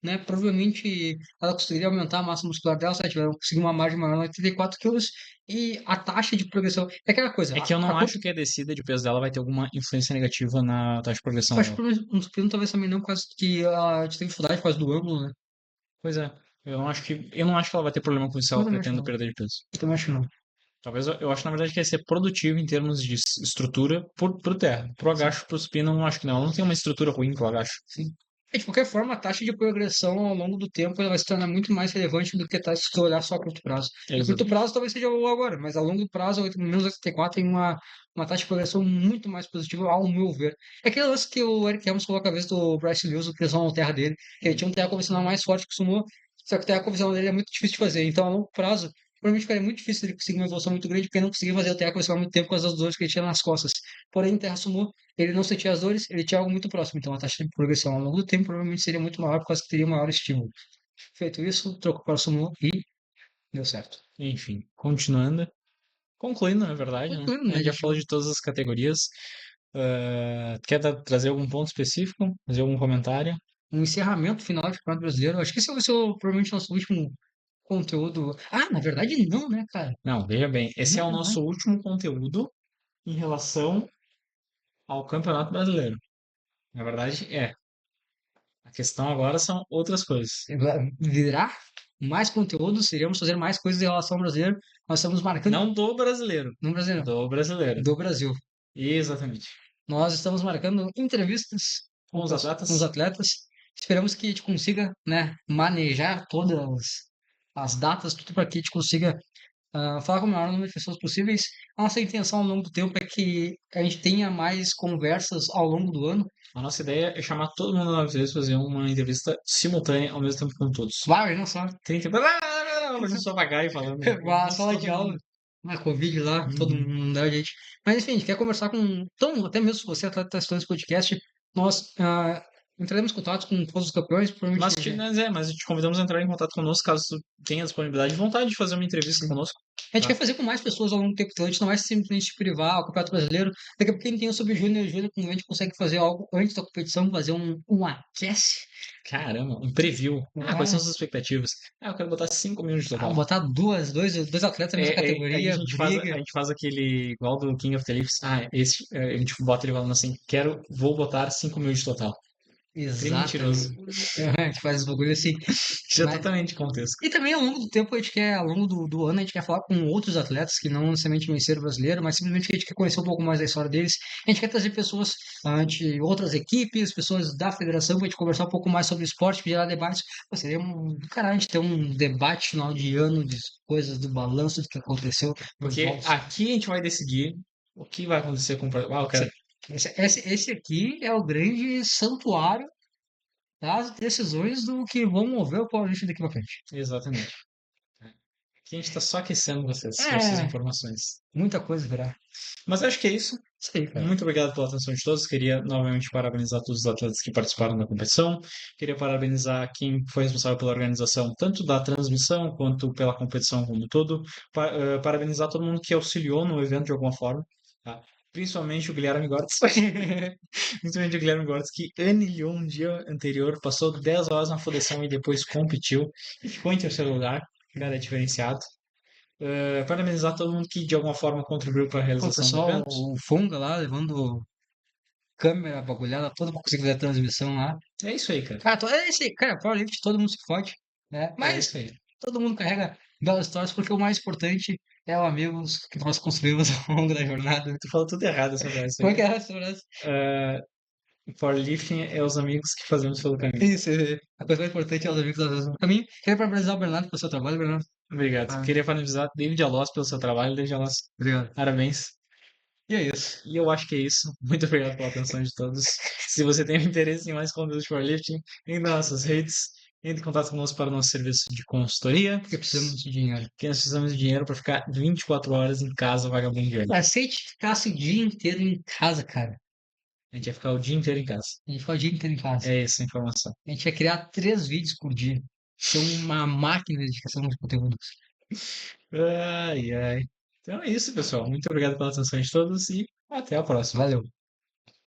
né? Provavelmente ela conseguiria aumentar a massa muscular dela se ela tiver conseguir uma margem maior, 84 quilos, e a taxa de progressão. É aquela coisa, É que eu não acho que a descida de peso dela vai ter alguma influência negativa na taxa de progressão acho dela. que no supino talvez também não, por causa que a gente tem dificuldade por causa do ângulo, né? Pois é. Eu não acho que ela vai ter problema com isso se Eu ela também acho que pretende não. perder de peso. Eu também acho que não. Talvez eu acho, na verdade, que vai ser produtivo em termos de estrutura pro terra. Pro Sim, agacho, pro supino, eu não acho que não. Ela não tem uma estrutura ruim pro agacho. sim. De qualquer forma, a taxa de progressão ao longo do tempo ela vai se tornar muito mais relevante do que se tu olhar só a curto prazo. A curto Exato. prazo talvez seja o agora, mas a longo prazo, o menos 84 tem uma taxa de progressão muito mais positiva, ao meu ver. É aquele lance que o Eric Helms colocou a vez do Bryce Lewis, que na terra dele, que ele tinha um terra convencional mais forte que o Sumo, só que o terra convencional dele é muito difícil de fazer. Então, a longo prazo, provavelmente ficaria muito difícil ele conseguir uma evolução muito grande, porque ele não conseguia fazer o terra convencional há muito tempo com as dores que ele tinha nas costas. Porém, em terra Sumo, ele não sentia as dores, ele tinha algo muito próximo. Então, a taxa de progressão ao longo do tempo provavelmente seria muito maior, por causa que teria maior estímulo. Feito isso, trocou para o Sumo e deu certo. Enfim, continuando. Concluindo, na verdade, né? Concluindo, A né, gente já gente? falou de todas as categorias. Quer trazer algum ponto específico? Fazer algum comentário? Um encerramento final de Campeonato Brasileiro. Acho que esse vai ser provavelmente nosso último conteúdo. Ah, na verdade, não, né, cara? Não, veja bem. Esse é o Não, não. nosso último conteúdo em relação ao Campeonato Brasileiro. Na verdade, é. A questão agora são outras coisas. Virá mais conteúdo, iremos fazer mais coisas em relação ao brasileiro. Nós estamos marcando Não do brasileiro, no brasileiro, do brasileiro. do Brasil. Exatamente. Nós estamos marcando entrevistas Com os com os atletas. atletas. Esperamos que a gente consiga, né, manejar todas as datas, tudo para que a gente consiga falar com o maior número de pessoas possíveis. A nossa intenção ao longo do tempo é que a gente tenha mais conversas ao longo do ano. A nossa ideia é chamar todo mundo uma vez, fazer uma entrevista simultânea ao mesmo tempo com todos. Claro, não só. 30. Mas só papagaio falando. A Nossa, sala todo de aula, mundo. na Covid lá, todo Uhum. mundo dá gente. Mas enfim, a gente quer conversar com. Então, até mesmo se você está assistindo esse podcast, nós entraremos em contato com todos os campeões, Mas, provavelmente. mas te convidamos a entrar em contato conosco caso tu tenha disponibilidade e vontade de fazer uma entrevista conosco. A gente Tá? quer fazer com mais pessoas ao longo do tempo, então a gente não vai simplesmente se privar o Campeonato Brasileiro. Daqui a pouco quem tem o Sub-Júnior e Júnior, a gente consegue fazer algo antes da competição, fazer um aquece. Caramba, um preview. Quais são É, as expectativas? Eu quero botar 5 minutos de total. botar dois atletas na mesma Aí categoria, a briga. gente faz aquele igual do King of the Leafs. A gente bota ele falando assim: vou botar 5 mil de total. Bem mentiroso. Exatamente. A gente faz esse bagulho assim. Isso é Mas, totalmente contexto. e também ao longo do tempo, a gente quer, ao longo do ano, a gente quer falar com outros atletas que não necessariamente venceram o brasileiro, mas simplesmente a gente quer conhecer um pouco mais da história deles. A gente quer trazer pessoas de outras equipes, pessoas da federação, para a gente conversar um pouco mais sobre esporte, gerar debates. Pô, seria do caralho a gente ter um debate final de ano de coisas do balanço do que aconteceu nos Porque jogos. aqui a gente vai decidir o que vai acontecer com o. Eu quero. Esse aqui é o grande santuário das decisões do que vão mover o Paulista daqui para frente. Exatamente. Aqui a gente tá só aquecendo vocês com essas É, informações. muita coisa virá. Mas eu acho que é isso. Isso aí, cara. Muito obrigado pela atenção de todos. Queria novamente parabenizar todos os atletas que participaram da competição. Queria parabenizar quem foi responsável pela organização, tanto da transmissão quanto pela competição como um todo. Parabenizar todo mundo que auxiliou no evento de alguma forma. Tá? Principalmente o Guilherme Gortz. Principalmente o Guilherme Gortz, que anilhou um dia anterior, passou 10 horas na fodeção e depois competiu e ficou em terceiro lugar. O cara é diferenciado. Parabenizar todo mundo que de alguma forma contribuiu para a Pô, o realização do pessoal, evento. o Funga lá, levando câmera bagulhada toda pra conseguir fazer a transmissão lá. É isso aí, cara. Cara, é esse, cara, Powerlift, todo mundo se fode, né? É Mas isso aí. todo mundo carrega belas histórias, porque o mais importante é o amigos que nós construímos ao longo da jornada. Tu falou tudo errado essa frase Como é aí. que é essa frase? Powerlifting é os amigos que fazemos pelo caminho. Isso, a coisa mais importante é os amigos das vezes no caminho. Queria parabenizar o Bernardo pelo seu trabalho, Bernardo. Obrigado. Ah, Queria parabenizar David Alós pelo seu trabalho. David Alós, obrigado. parabéns. E é isso. E eu acho que é isso. Muito obrigado pela atenção de todos. Se você tem interesse em mais conteúdo de powerlifting, entre nas nossas redes, entre em contato conosco para o nosso serviço de consultoria, Porque precisamos de dinheiro. que nós precisamos de dinheiro para ficar 24 horas em casa vagabundeando. Aceite ficar o dia inteiro em casa, cara. A gente vai ficar o dia inteiro em casa. A gente fica o dia inteiro em casa. É essa a informação. A gente vai criar 3 vídeos por dia. Ser uma máquina de criação de conteúdos. Ai, ai. Então é isso, pessoal. Muito obrigado pela atenção de todos e até a próxima. Valeu.